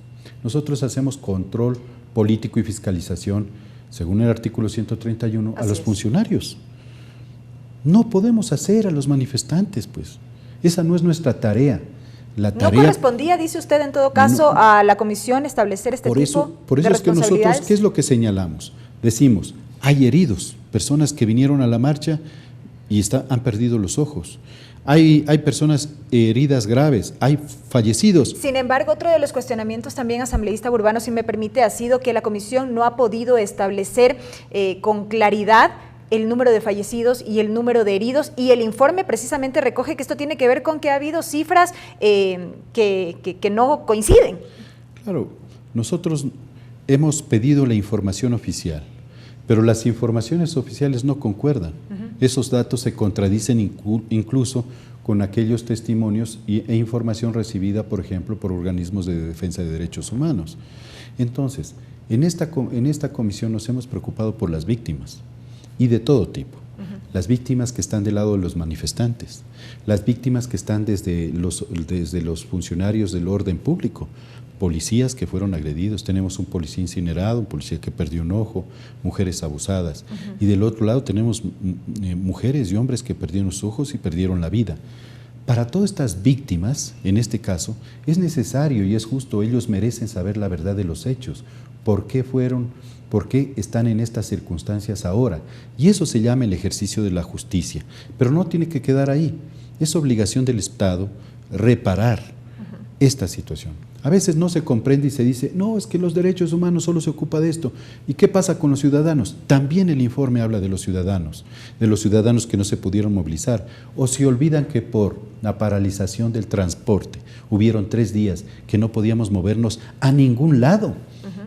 Nosotros hacemos control político y fiscalización, según el artículo 131, a los funcionarios. No podemos hacer a los manifestantes, pues. Esa no es nuestra tarea. La tarea, ¿no correspondía, dice usted, en todo caso, a la comisión establecer este tipo de responsabilidades? Por eso es que nosotros, ¿qué es lo que señalamos? Decimos, hay heridos, personas que vinieron a la marcha y han perdido los ojos. Hay personas heridas graves, hay fallecidos. Sin embargo, otro de los cuestionamientos también, asambleísta Urbano, si me permite, ha sido que la comisión no ha podido establecer con claridad el número de fallecidos y el número de heridos, y el informe precisamente recoge que esto tiene que ver con que ha habido cifras que no coinciden. Claro, nosotros hemos pedido la información oficial, pero las informaciones oficiales no concuerdan. Esos datos se contradicen incluso con aquellos testimonios e información recibida, por ejemplo, por organismos de defensa de derechos humanos. Entonces, en esta comisión nos hemos preocupado por las víctimas, y de todo tipo. Las víctimas que están del lado de los manifestantes, las víctimas que están desde los funcionarios del orden público, policías que fueron agredidos, tenemos un policía incinerado, un policía que perdió un ojo, mujeres abusadas, y del otro lado tenemos mujeres y hombres que perdieron sus ojos y perdieron la vida. Para todas estas víctimas, en este caso, es necesario y es justo, ellos merecen saber la verdad de los hechos, por qué están en estas circunstancias ahora. Y eso se llama el ejercicio de la justicia. Pero no tiene que quedar ahí. Es obligación del Estado reparar esta situación. A veces no se comprende y se dice, no, es que los derechos humanos solo se ocupa de esto. ¿Y qué pasa con los ciudadanos? También el informe habla de los ciudadanos que no se pudieron movilizar. O se olvidan que por la paralización del transporte hubieron 3 días que no podíamos movernos a ningún lado.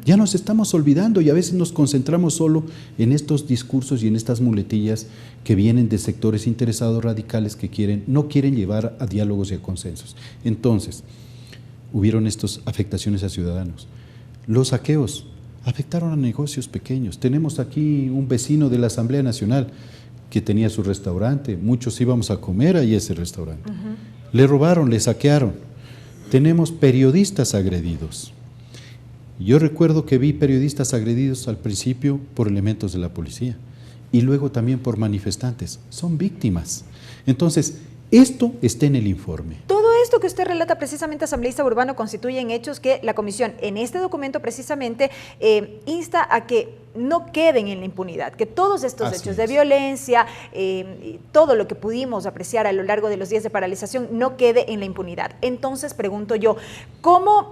Ya nos estamos olvidando y a veces nos concentramos solo en estos discursos y en estas muletillas que vienen de sectores interesados radicales que no quieren llevar a diálogos y a consensos. Entonces, hubieron estas afectaciones a ciudadanos. Los saqueos afectaron a negocios pequeños. Tenemos aquí un vecino de la Asamblea Nacional que tenía su restaurante, muchos íbamos a comer ahí a ese restaurante. Le robaron, le saquearon. Tenemos periodistas agredidos. Yo recuerdo que vi periodistas agredidos al principio por elementos de la policía y luego también por manifestantes. Son víctimas. Entonces, esto está en el informe. Todo esto que usted relata precisamente, asambleísta Urbano, constituye en hechos que la comisión en este documento precisamente insta a que no queden en la impunidad, que todos estos hechos de violencia, todo lo que pudimos apreciar a lo largo de los días de paralización no quede en la impunidad. Entonces pregunto yo, ¿cómo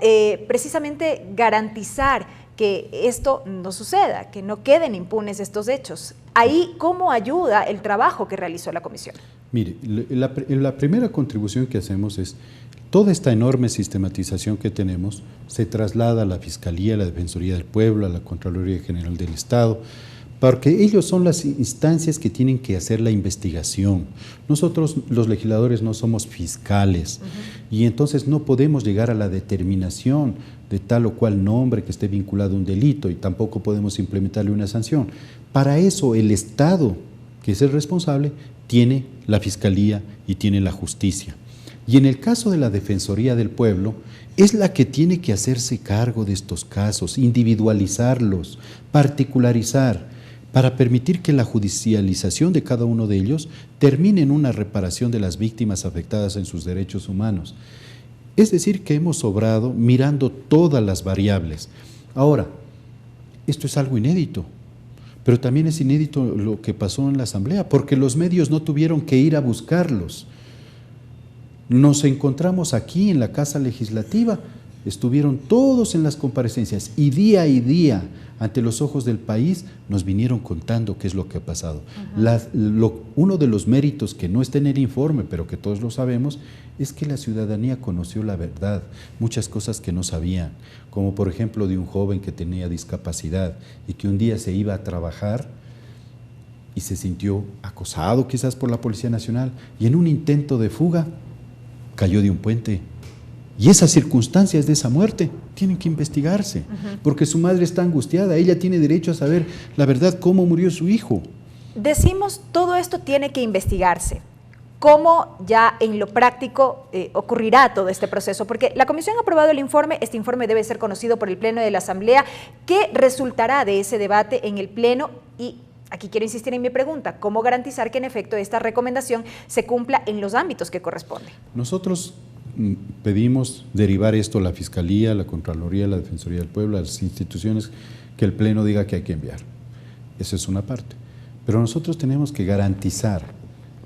precisamente garantizar que esto no suceda, que no queden impunes estos hechos? Ahí, ¿cómo ayuda el trabajo que realizó la comisión? Mire, la primera contribución que hacemos es toda esta enorme sistematización que tenemos se traslada a la Fiscalía, a la Defensoría del Pueblo, a la Contraloría General del Estado, porque ellos son las instancias que tienen que hacer la investigación. Nosotros, los legisladores, no somos fiscales y entonces no podemos llegar a la determinación de tal o cual nombre que esté vinculado a un delito y tampoco podemos implementarle una sanción. Para eso el Estado, que es el responsable, tiene la Fiscalía y tiene la Justicia. Y en el caso de la Defensoría del Pueblo, es la que tiene que hacerse cargo de estos casos, individualizarlos, particularizar, para permitir que la judicialización de cada uno de ellos termine en una reparación de las víctimas afectadas en sus derechos humanos. Es decir, que hemos obrado mirando todas las variables. Ahora, esto es algo inédito. Pero también es inédito lo que pasó en la Asamblea, porque los medios no tuvieron que ir a buscarlos. Nos encontramos aquí en la Casa Legislativa, estuvieron todos en las comparecencias y día, ante los ojos del país, nos vinieron contando qué es lo que ha pasado. Uno de los méritos que no está en el informe, pero que todos lo sabemos, es que la ciudadanía conoció la verdad, muchas cosas que no sabían, como por ejemplo de un joven que tenía discapacidad y que un día se iba a trabajar y se sintió acosado quizás por la Policía Nacional y en un intento de fuga cayó de un puente. Y esas circunstancias de esa muerte tienen que investigarse, porque su madre está angustiada, ella tiene derecho a saber la verdad, cómo murió su hijo. Decimos, todo esto tiene que investigarse. ¿Cómo ya en lo práctico ocurrirá todo este proceso? Porque la comisión ha aprobado el informe, este informe debe ser conocido por el Pleno de la Asamblea. ¿Qué resultará de ese debate en el Pleno? Y aquí quiero insistir en mi pregunta, ¿cómo garantizar que en efecto esta recomendación se cumpla en los ámbitos que corresponden? Nosotros pedimos derivar esto a la Fiscalía, a la Contraloría, a la Defensoría del Pueblo, a las instituciones que el Pleno diga que hay que enviar. Esa es una parte. Pero nosotros tenemos que garantizar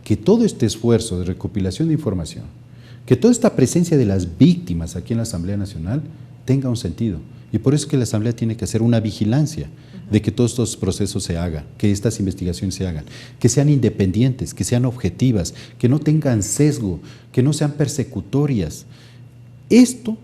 que todo este esfuerzo de recopilación de información, que toda esta presencia de las víctimas aquí en la Asamblea Nacional tenga un sentido. Y por eso es que la Asamblea tiene que hacer una vigilancia de que todos estos procesos se hagan, que estas investigaciones se hagan, que sean independientes, que sean objetivas, que no tengan sesgo, que no sean persecutorias. Esto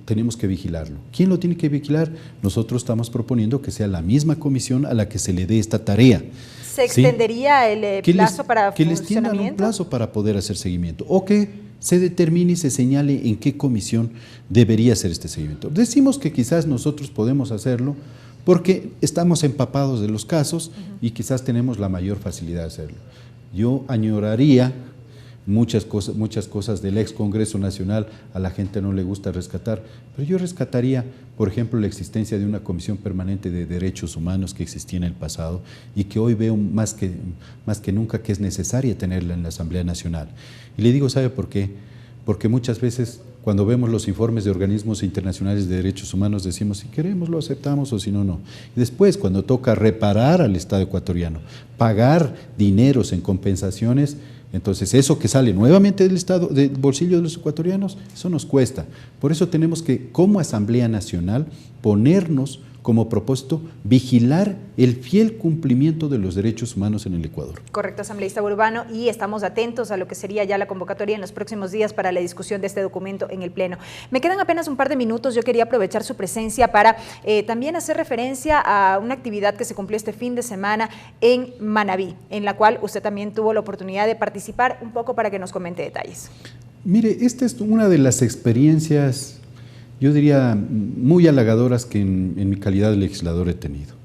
tenemos que vigilarlo. ¿Quién lo tiene que vigilar? Nosotros estamos proponiendo que sea la misma comisión a la que se le dé esta tarea. ¿Se extendería el plazo para que les tiendan un plazo para poder hacer seguimiento o que se determine y se señale en qué comisión debería hacer este seguimiento? Decimos que quizás nosotros podemos hacerlo porque estamos empapados de los casos y quizás tenemos la mayor facilidad de hacerlo. Yo añoraría muchas cosas del ex Congreso Nacional, a la gente no le gusta rescatar, pero yo rescataría, por ejemplo, la existencia de una comisión permanente de derechos humanos que existía en el pasado y que hoy veo más que nunca que es necesaria tenerla en la Asamblea Nacional. Y le digo, ¿sabe por qué? Porque muchas veces cuando vemos los informes de organismos internacionales de derechos humanos decimos si queremos lo aceptamos o si no, no. Y después cuando toca reparar al Estado ecuatoriano, pagar dineros en compensaciones, entonces eso que sale nuevamente del Estado, del bolsillo de los ecuatorianos, eso nos cuesta. Por eso tenemos que como Asamblea Nacional ponernos como propósito vigilar el fiel cumplimiento de los derechos humanos en el Ecuador. Correcto, asambleísta Urbano, y estamos atentos a lo que sería ya la convocatoria en los próximos días para la discusión de este documento en el Pleno. Me quedan apenas un par de minutos. Yo quería aprovechar su presencia para también hacer referencia a una actividad que se cumplió este fin de semana en Manabí, en la cual usted también tuvo la oportunidad de participar, un poco para que nos comente detalles. Mire, esta es una de las experiencias, yo diría, muy halagadoras que en mi calidad de legislador he tenido.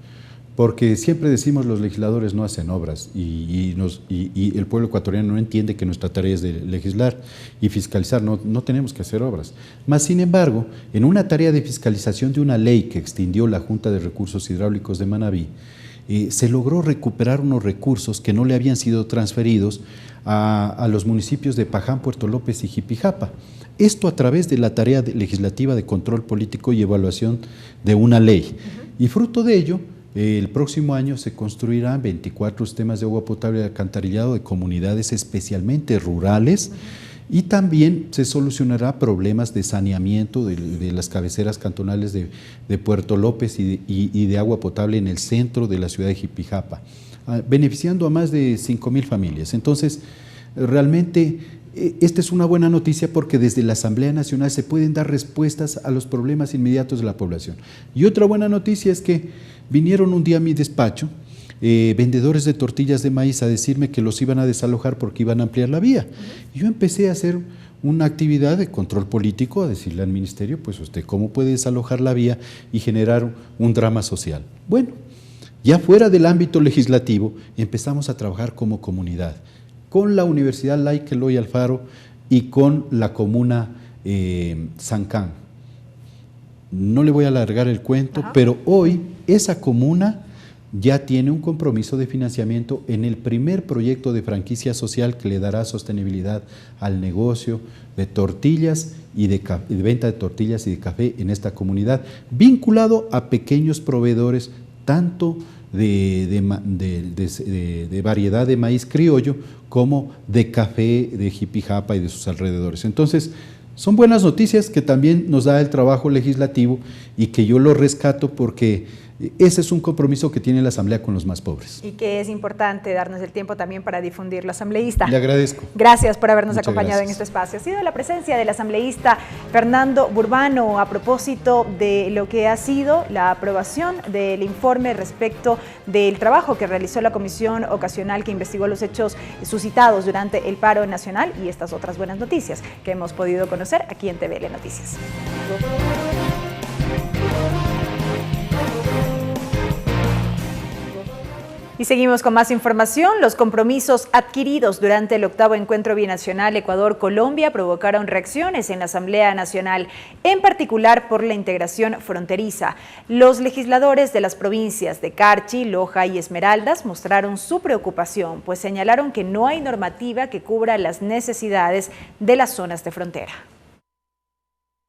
Porque siempre decimos los legisladores no hacen obras y el pueblo ecuatoriano no entiende que nuestra tarea es de legislar y fiscalizar, no tenemos que hacer obras. Mas, sin embargo, en una tarea de fiscalización de una ley que extinguió la Junta de Recursos Hidráulicos de Manabí, se logró recuperar unos recursos que no le habían sido transferidos a los municipios de Paján, Puerto López y Jipijapa. Esto a través de la tarea legislativa de control político y evaluación de una ley. Y fruto de ello, el próximo año se construirán 24 sistemas de agua potable y alcantarillado de comunidades especialmente rurales, y también se solucionará problemas de saneamiento de las cabeceras cantonales de Puerto López y de agua potable en el centro de la ciudad de Jipijapa, beneficiando a más de 5,000 familias. Entonces, realmente esta es una buena noticia porque desde la Asamblea Nacional se pueden dar respuestas a los problemas inmediatos de la población. Y otra buena noticia es que vinieron un día a mi despacho vendedores de tortillas de maíz a decirme que los iban a desalojar porque iban a ampliar la vía. Y yo empecé a hacer una actividad de control político, a decirle al ministerio, pues usted cómo puede desalojar la vía y generar un drama social. Bueno, ya fuera del ámbito legislativo empezamos a trabajar como comunidad, con la Universidad Laica Eloy Alfaro y con la comuna Sancán. No le voy a alargar el cuento, pero hoy esa comuna ya tiene un compromiso de financiamiento en el primer proyecto de franquicia social que le dará sostenibilidad al negocio de tortillas y de venta de tortillas y de café en esta comunidad, vinculado a pequeños proveedores tanto de variedad de maíz criollo como de café de Jipijapa y de sus alrededores. Entonces, son buenas noticias que también nos da el trabajo legislativo y que yo lo rescato porque ese es un compromiso que tiene la Asamblea con los más pobres. Y que es importante darnos el tiempo también para difundirlo, asambleísta. Le agradezco. Gracias por habernos Muchas acompañado gracias. en este espacio. Ha sido la presencia del asambleísta Fernando Burbano a propósito de lo que ha sido la aprobación del informe respecto del trabajo que realizó la Comisión Ocasional que investigó los hechos suscitados durante el paro nacional y estas otras buenas noticias que hemos podido conocer aquí en TVL Noticias. Y seguimos con más información. Los compromisos adquiridos durante el 8º Encuentro Binacional Ecuador-Colombia provocaron reacciones en la Asamblea Nacional, en particular por la integración fronteriza. Los legisladores de las provincias de Carchi, Loja y Esmeraldas mostraron su preocupación, pues señalaron que no hay normativa que cubra las necesidades de las zonas de frontera.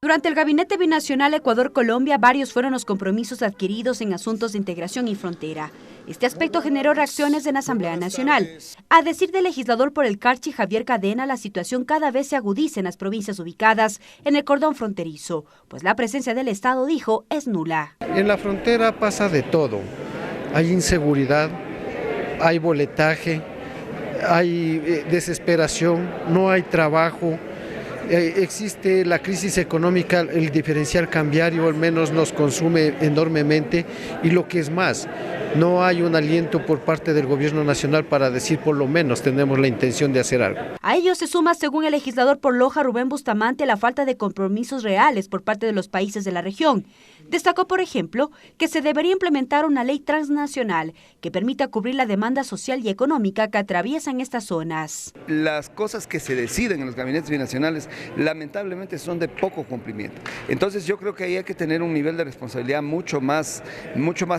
Durante el Gabinete Binacional Ecuador-Colombia, varios fueron los compromisos adquiridos en asuntos de integración y frontera. Este aspecto generó reacciones en la Asamblea Nacional. A decir del legislador por el Carchi, Javier Cadena, la situación cada vez se agudiza en las provincias ubicadas en el cordón fronterizo, pues la presencia del Estado, dijo, es nula. En la frontera pasa de todo. Hay inseguridad, hay boletaje, hay desesperación, no hay trabajo. Existe la crisis económica, el diferencial cambiario al menos nos consume enormemente y lo que es más, no hay un aliento por parte del gobierno nacional para decir por lo menos tenemos la intención de hacer algo. A ello se suma, según el legislador por Loja, Rubén Bustamante, la falta de compromisos reales por parte de los países de la región. Destacó, por ejemplo, que se debería implementar una ley transnacional que permita cubrir la demanda social y económica que atraviesan estas zonas. Las cosas que se deciden en los gabinetes binacionales lamentablemente son de poco cumplimiento. Entonces yo creo que ahí hay que tener un nivel de responsabilidad mucho más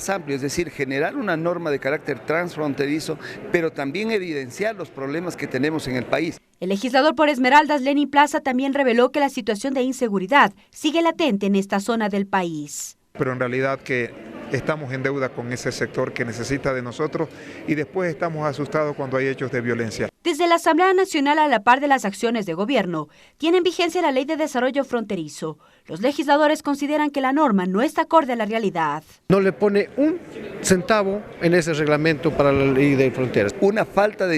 amplio, es decir, generar una norma de carácter transfronterizo, pero también evidenciar los problemas que tenemos en el país. El legislador por Esmeraldas, Lenín Plaza, también reveló que la situación de inseguridad sigue latente en esta zona del país. Pero en realidad que estamos en deuda con ese sector que necesita de nosotros y después estamos asustados cuando hay hechos de violencia. Desde la Asamblea Nacional, a la par de las acciones de gobierno, tienen vigencia la Ley de Desarrollo Fronterizo. Los legisladores consideran que la norma no está acorde a la realidad. No le pone un centavo en ese reglamento para la Ley de Fronteras. Una falta de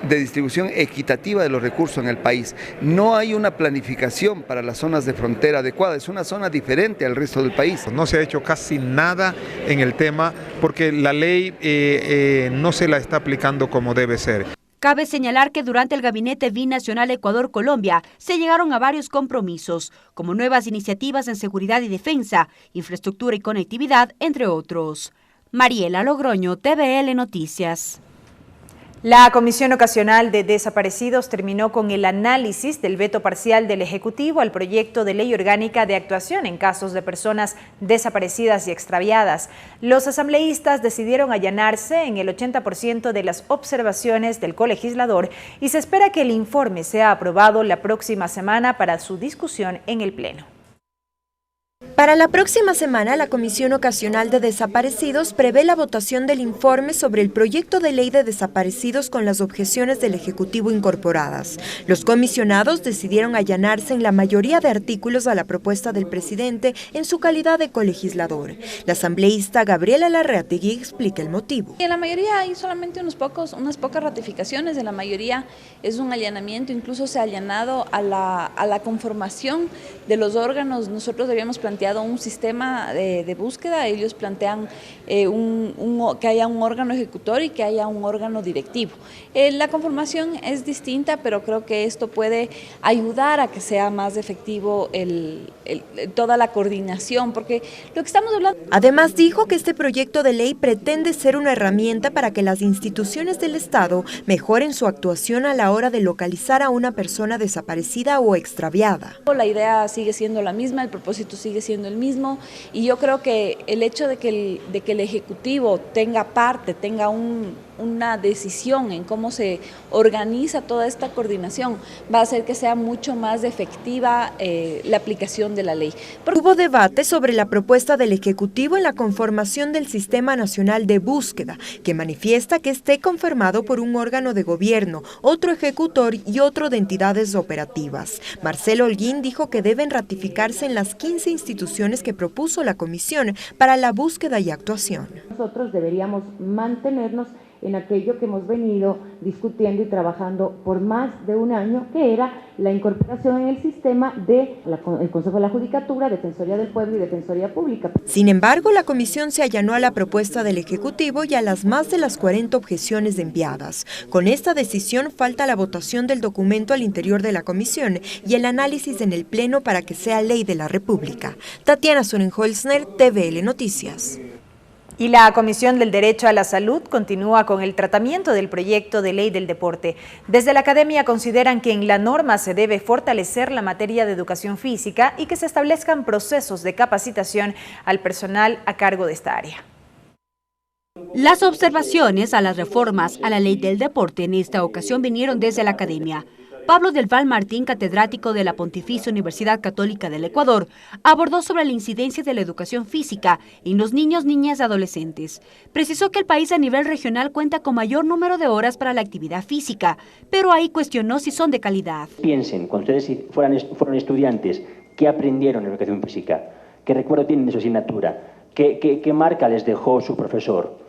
distribución equitativa de los recursos en el país. No hay una planificación para las zonas de frontera adecuada. Es una zona diferente al resto del país. No se ha hecho casi nada en el tema porque la ley no se la está aplicando como debe ser. Cabe señalar que durante el Gabinete Binacional Ecuador-Colombia se llegaron a varios compromisos, como nuevas iniciativas en seguridad y defensa, infraestructura y conectividad, entre otros. Mariela Logroño, TVL Noticias. La Comisión Ocasional de Desaparecidos terminó con el análisis del veto parcial del Ejecutivo al proyecto de ley orgánica de actuación en casos de personas desaparecidas y extraviadas. Los asambleístas decidieron allanarse en el 80% de las observaciones del colegislador y se espera que el informe sea aprobado la próxima semana para su discusión en el Pleno. Para la próxima semana, la Comisión Ocasional de Desaparecidos prevé la votación del informe sobre el proyecto de ley de desaparecidos con las objeciones del Ejecutivo incorporadas. Los comisionados decidieron allanarse en la mayoría de artículos a la propuesta del presidente en su calidad de colegislador. La asambleísta Gabriela Larrategui explica el motivo. En la mayoría hay solamente unas pocas ratificaciones, en la mayoría es un allanamiento, incluso se ha allanado a la conformación de los órganos. Nosotros habíamos planteado un sistema de búsqueda, ellos plantean que haya un órgano ejecutor y que haya un órgano directivo. La conformación es distinta, pero creo que esto puede ayudar a que sea más efectivo toda la coordinación, porque lo que estamos hablando... Además dijo que este proyecto de ley pretende ser una herramienta para que las instituciones del Estado mejoren su actuación a la hora de localizar a una persona desaparecida o extraviada. La idea sigue siendo la misma, el propósito sigue siendo el mismo, y yo creo que el hecho de que el Ejecutivo tenga una decisión en cómo se organiza toda esta coordinación va a hacer que sea mucho más efectiva la aplicación de la ley. Hubo debate sobre la propuesta del Ejecutivo en la conformación del Sistema Nacional de Búsqueda, que manifiesta que esté conformado por un órgano de gobierno, otro ejecutor y otro de entidades operativas. Marcelo Holguín dijo que deben ratificarse en las 15 instituciones que propuso la Comisión para la búsqueda y actuación. Nosotros deberíamos mantenernos en aquello que hemos venido discutiendo y trabajando por más de un año, que era la incorporación en el sistema del Consejo de la Judicatura, Defensoría del Pueblo y Defensoría Pública. Sin embargo, la comisión se allanó a la propuesta del Ejecutivo y a las más de las 40 objeciones enviadas. Con esta decisión falta la votación del documento al interior de la comisión y el análisis en el Pleno para que sea ley de la República. Tatiana Sorenholzner, TVL Noticias. Y la Comisión del Derecho a la Salud continúa con el tratamiento del proyecto de ley del deporte. Desde la academia consideran que en la norma se debe fortalecer la materia de educación física y que se establezcan procesos de capacitación al personal a cargo de esta área. Las observaciones a las reformas a la ley del deporte en esta ocasión vinieron desde la academia. Pablo del Val Martín, catedrático de la Pontificia Universidad Católica del Ecuador, abordó sobre la incidencia de la educación física en los niños, niñas y adolescentes. Precisó que el país a nivel regional cuenta con mayor número de horas para la actividad física, pero ahí cuestionó si son de calidad. Piensen, cuando ustedes fueron estudiantes, ¿qué aprendieron en educación física? ¿Qué recuerdo tienen de su asignatura? ¿Qué marca les dejó su profesor?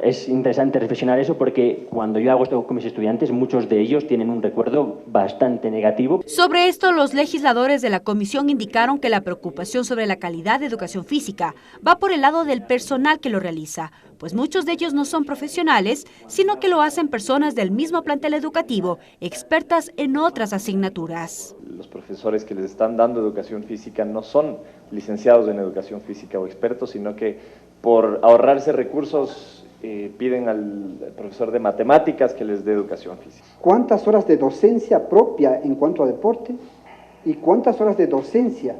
Es interesante reflexionar eso porque cuando yo hago esto con mis estudiantes, muchos de ellos tienen un recuerdo bastante negativo. Sobre esto, los legisladores de la comisión indicaron que la preocupación sobre la calidad de educación física va por el lado del personal que lo realiza, pues muchos de ellos no son profesionales, sino que lo hacen personas del mismo plantel educativo, expertas en otras asignaturas. Los profesores que les están dando educación física no son licenciados en educación física o expertos, sino que por ahorrarse recursos piden al profesor de matemáticas que les dé educación física. ¿Cuántas horas de docencia propia en cuanto a deporte y cuántas horas de docencia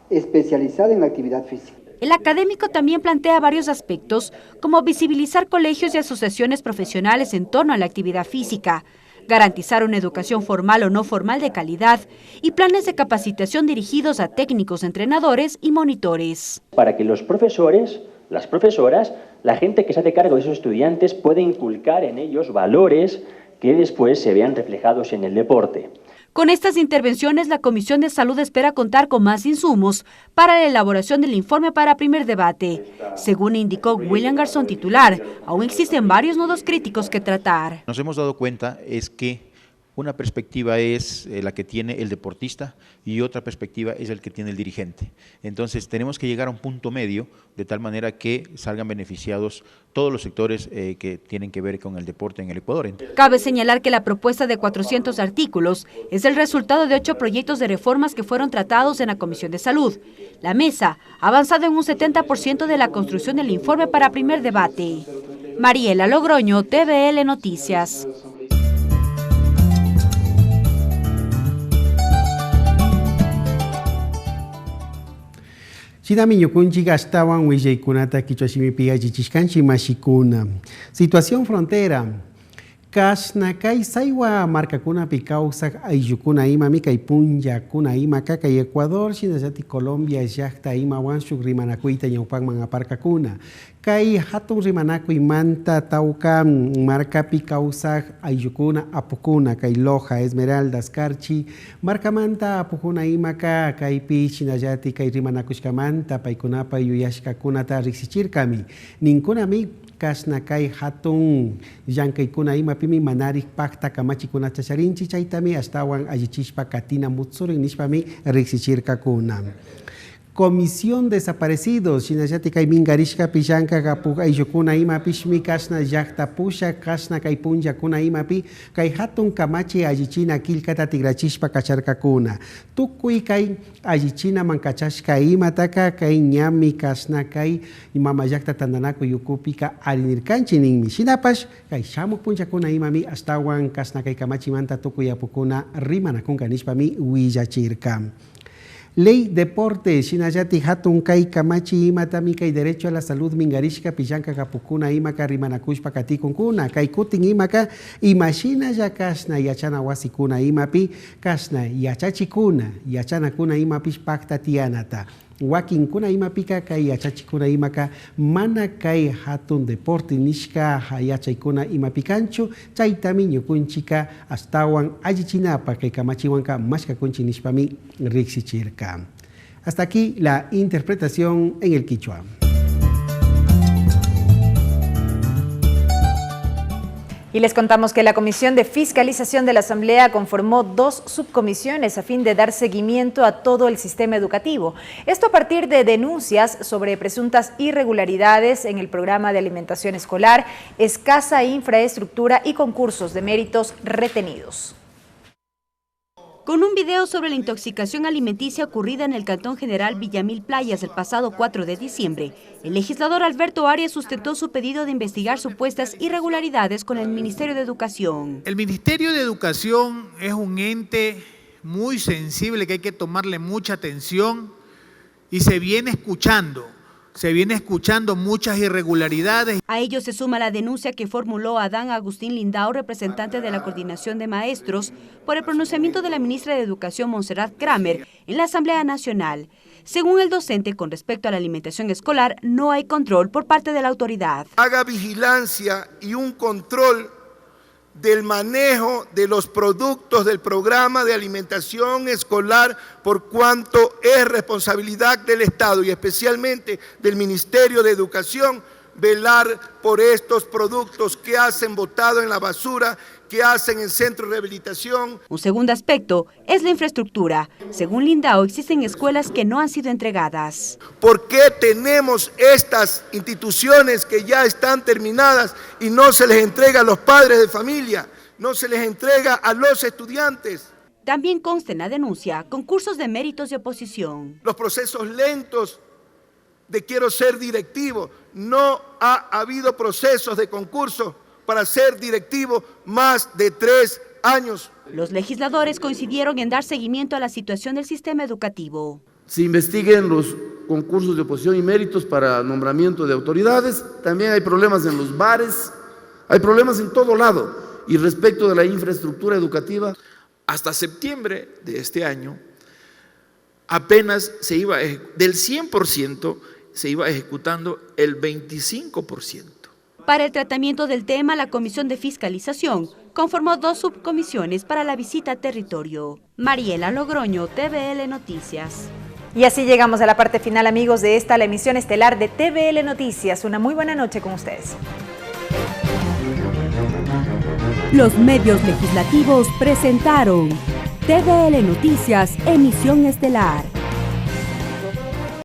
especializada en la actividad física? El académico también plantea varios aspectos, como visibilizar colegios y asociaciones profesionales en torno a la actividad física. garantizar una educación formal o no formal de calidad y planes de capacitación dirigidos a técnicos, entrenadores y monitores. Para que los profesores, las profesoras, la gente que se hace cargo de esos estudiantes pueda inculcar en ellos valores que después se vean reflejados en el deporte. Con estas intervenciones, la Comisión de Salud espera contar con más insumos para la elaboración del informe para primer debate. Según indicó William Garzón, titular, aún existen varios nudos críticos que tratar. Nos hemos dado cuenta es que una perspectiva es la que tiene el deportista y otra perspectiva es el que tiene el dirigente. Entonces tenemos que llegar a un punto medio de tal manera que salgan beneficiados todos los sectores que tienen que ver con el deporte en el Ecuador. Cabe señalar que la propuesta de 400 artículos es el resultado de 8 proyectos de reformas que fueron tratados en la Comisión de Salud. La mesa ha avanzado en un 70% de la construcción del informe para primer debate. Mariela Logroño, TVL Noticias. Chidamiñukunchi gastawan Willaykunata Kichwashimipi Ajichishkanchi Mashikuna. Situación frontera. Kashnakay Saiwa Marcacuna Picausa Ayukuna Ima Mika y Punja Kuna Ima Kaka y Ecuador, Chinazati Colombia, Yachta Ima Wanshuk Rimanakuita Yaupangman Aparcacuna. Kai Hatun Rimanaku y Manta Tauca Marca Picausa Ayukuna Apukuna, Kai Loja Esmeraldas Carchi, Marca Manta Apukuna Imaka, Kai Pi Chinayati Kai Rimanakushkamanta, Paikunapa Yuyashka Kunata Rixichirkami, Ninkunami. Kashnakay hatun llank'aykuna imapimi manarik pakta kamachikuna chacharinchi chaytami astawan allichishpa katina mutsurin nishpami riksichirkakuna. Comisión Desaparecidos, Shinayati kay mingarishka pillanka kapuk ayllukuna imapishmi kashna llaqta pusha kashna kay punllakuna imapi kay hatun kamachi allichina killkata tigrachishpa kacharkakuna. Tukuy kay allichina mankachashka imataka kay ñami kashna kay imama llaqta tandanaku yukupika arinirkanchi ninmi. Shinapash kay shamuk punllakuna imami astawan kashna kay kamachi manta tukuy apukuna rimanakunka nishpami willachirka. Ley Deporte, Shinayati Hatun Kai Kamachi Imatami Kai Derecho a la Salud Mingarishka Pillanka Kapukuna Imaka Rimanakushpa Katikunkuna Kai Kutin Imaka Imashina Yakashna Yachana Wasikuna Imapi Kashna Yachachikuna Yachana Kuna Imapish Pakta Tianata Wakin kuna imapika kai yachachikuna imaka mana kai hatun deporte nishka hayachaykuna imapikanchu chaytami ñukunchika astawan allichinapa kai kamachiwanka mashkakunchi nishpami riksichirka. Hasta aquí la interpretación en el quichua. Y les contamos que la Comisión de Fiscalización de la Asamblea conformó 2 subcomisiones a fin de dar seguimiento a todo el sistema educativo. Esto a partir de denuncias sobre presuntas irregularidades en el programa de alimentación escolar, escasa infraestructura y concursos de méritos retenidos. Con un video sobre la intoxicación alimenticia ocurrida en el Cantón General Villamil Playas el pasado 4 de diciembre, el legislador Alberto Arias sustentó su pedido de investigar supuestas irregularidades con el Ministerio de Educación. El Ministerio de Educación es un ente muy sensible que hay que tomarle mucha atención y se viene escuchando muchas irregularidades. A ello se suma la denuncia que formuló Adán Agustín Lindao, representante de la Coordinación de Maestros, por el pronunciamiento de la ministra de Educación, Montserrat Kramer, en la Asamblea Nacional. Según el docente, con respecto a la alimentación escolar, no hay control por parte de la autoridad. Haga vigilancia y un control del manejo de los productos del programa de alimentación escolar, por cuanto es responsabilidad del Estado y especialmente del Ministerio de Educación velar por estos productos que hacen botado en la basura, que hacen en centros de rehabilitación. Un segundo aspecto es la infraestructura. Según Lindao, existen escuelas que no han sido entregadas. ¿Por qué tenemos estas instituciones que ya están terminadas y no se les entrega a los padres de familia, no se les entrega a los estudiantes? También consta en la denuncia concursos de méritos de oposición. Los procesos lentos de quiero ser directivo, no ha habido procesos de concurso para ser directivo más de 3 años. Los legisladores coincidieron en dar seguimiento a la situación del sistema educativo. Se investiguen los concursos de oposición y méritos para nombramiento de autoridades. También hay problemas en los bares, hay problemas en todo lado. Y respecto de la infraestructura educativa, hasta septiembre de este año, apenas del 100% se iba ejecutando el 25%. Para el tratamiento del tema, la Comisión de Fiscalización conformó 2 subcomisiones para la visita a territorio. Mariela Logroño, TVL Noticias. Y así llegamos a la parte final, amigos, de esta, la emisión estelar de TVL Noticias. Una muy buena noche con ustedes. Los medios legislativos presentaron TVL Noticias, emisión estelar.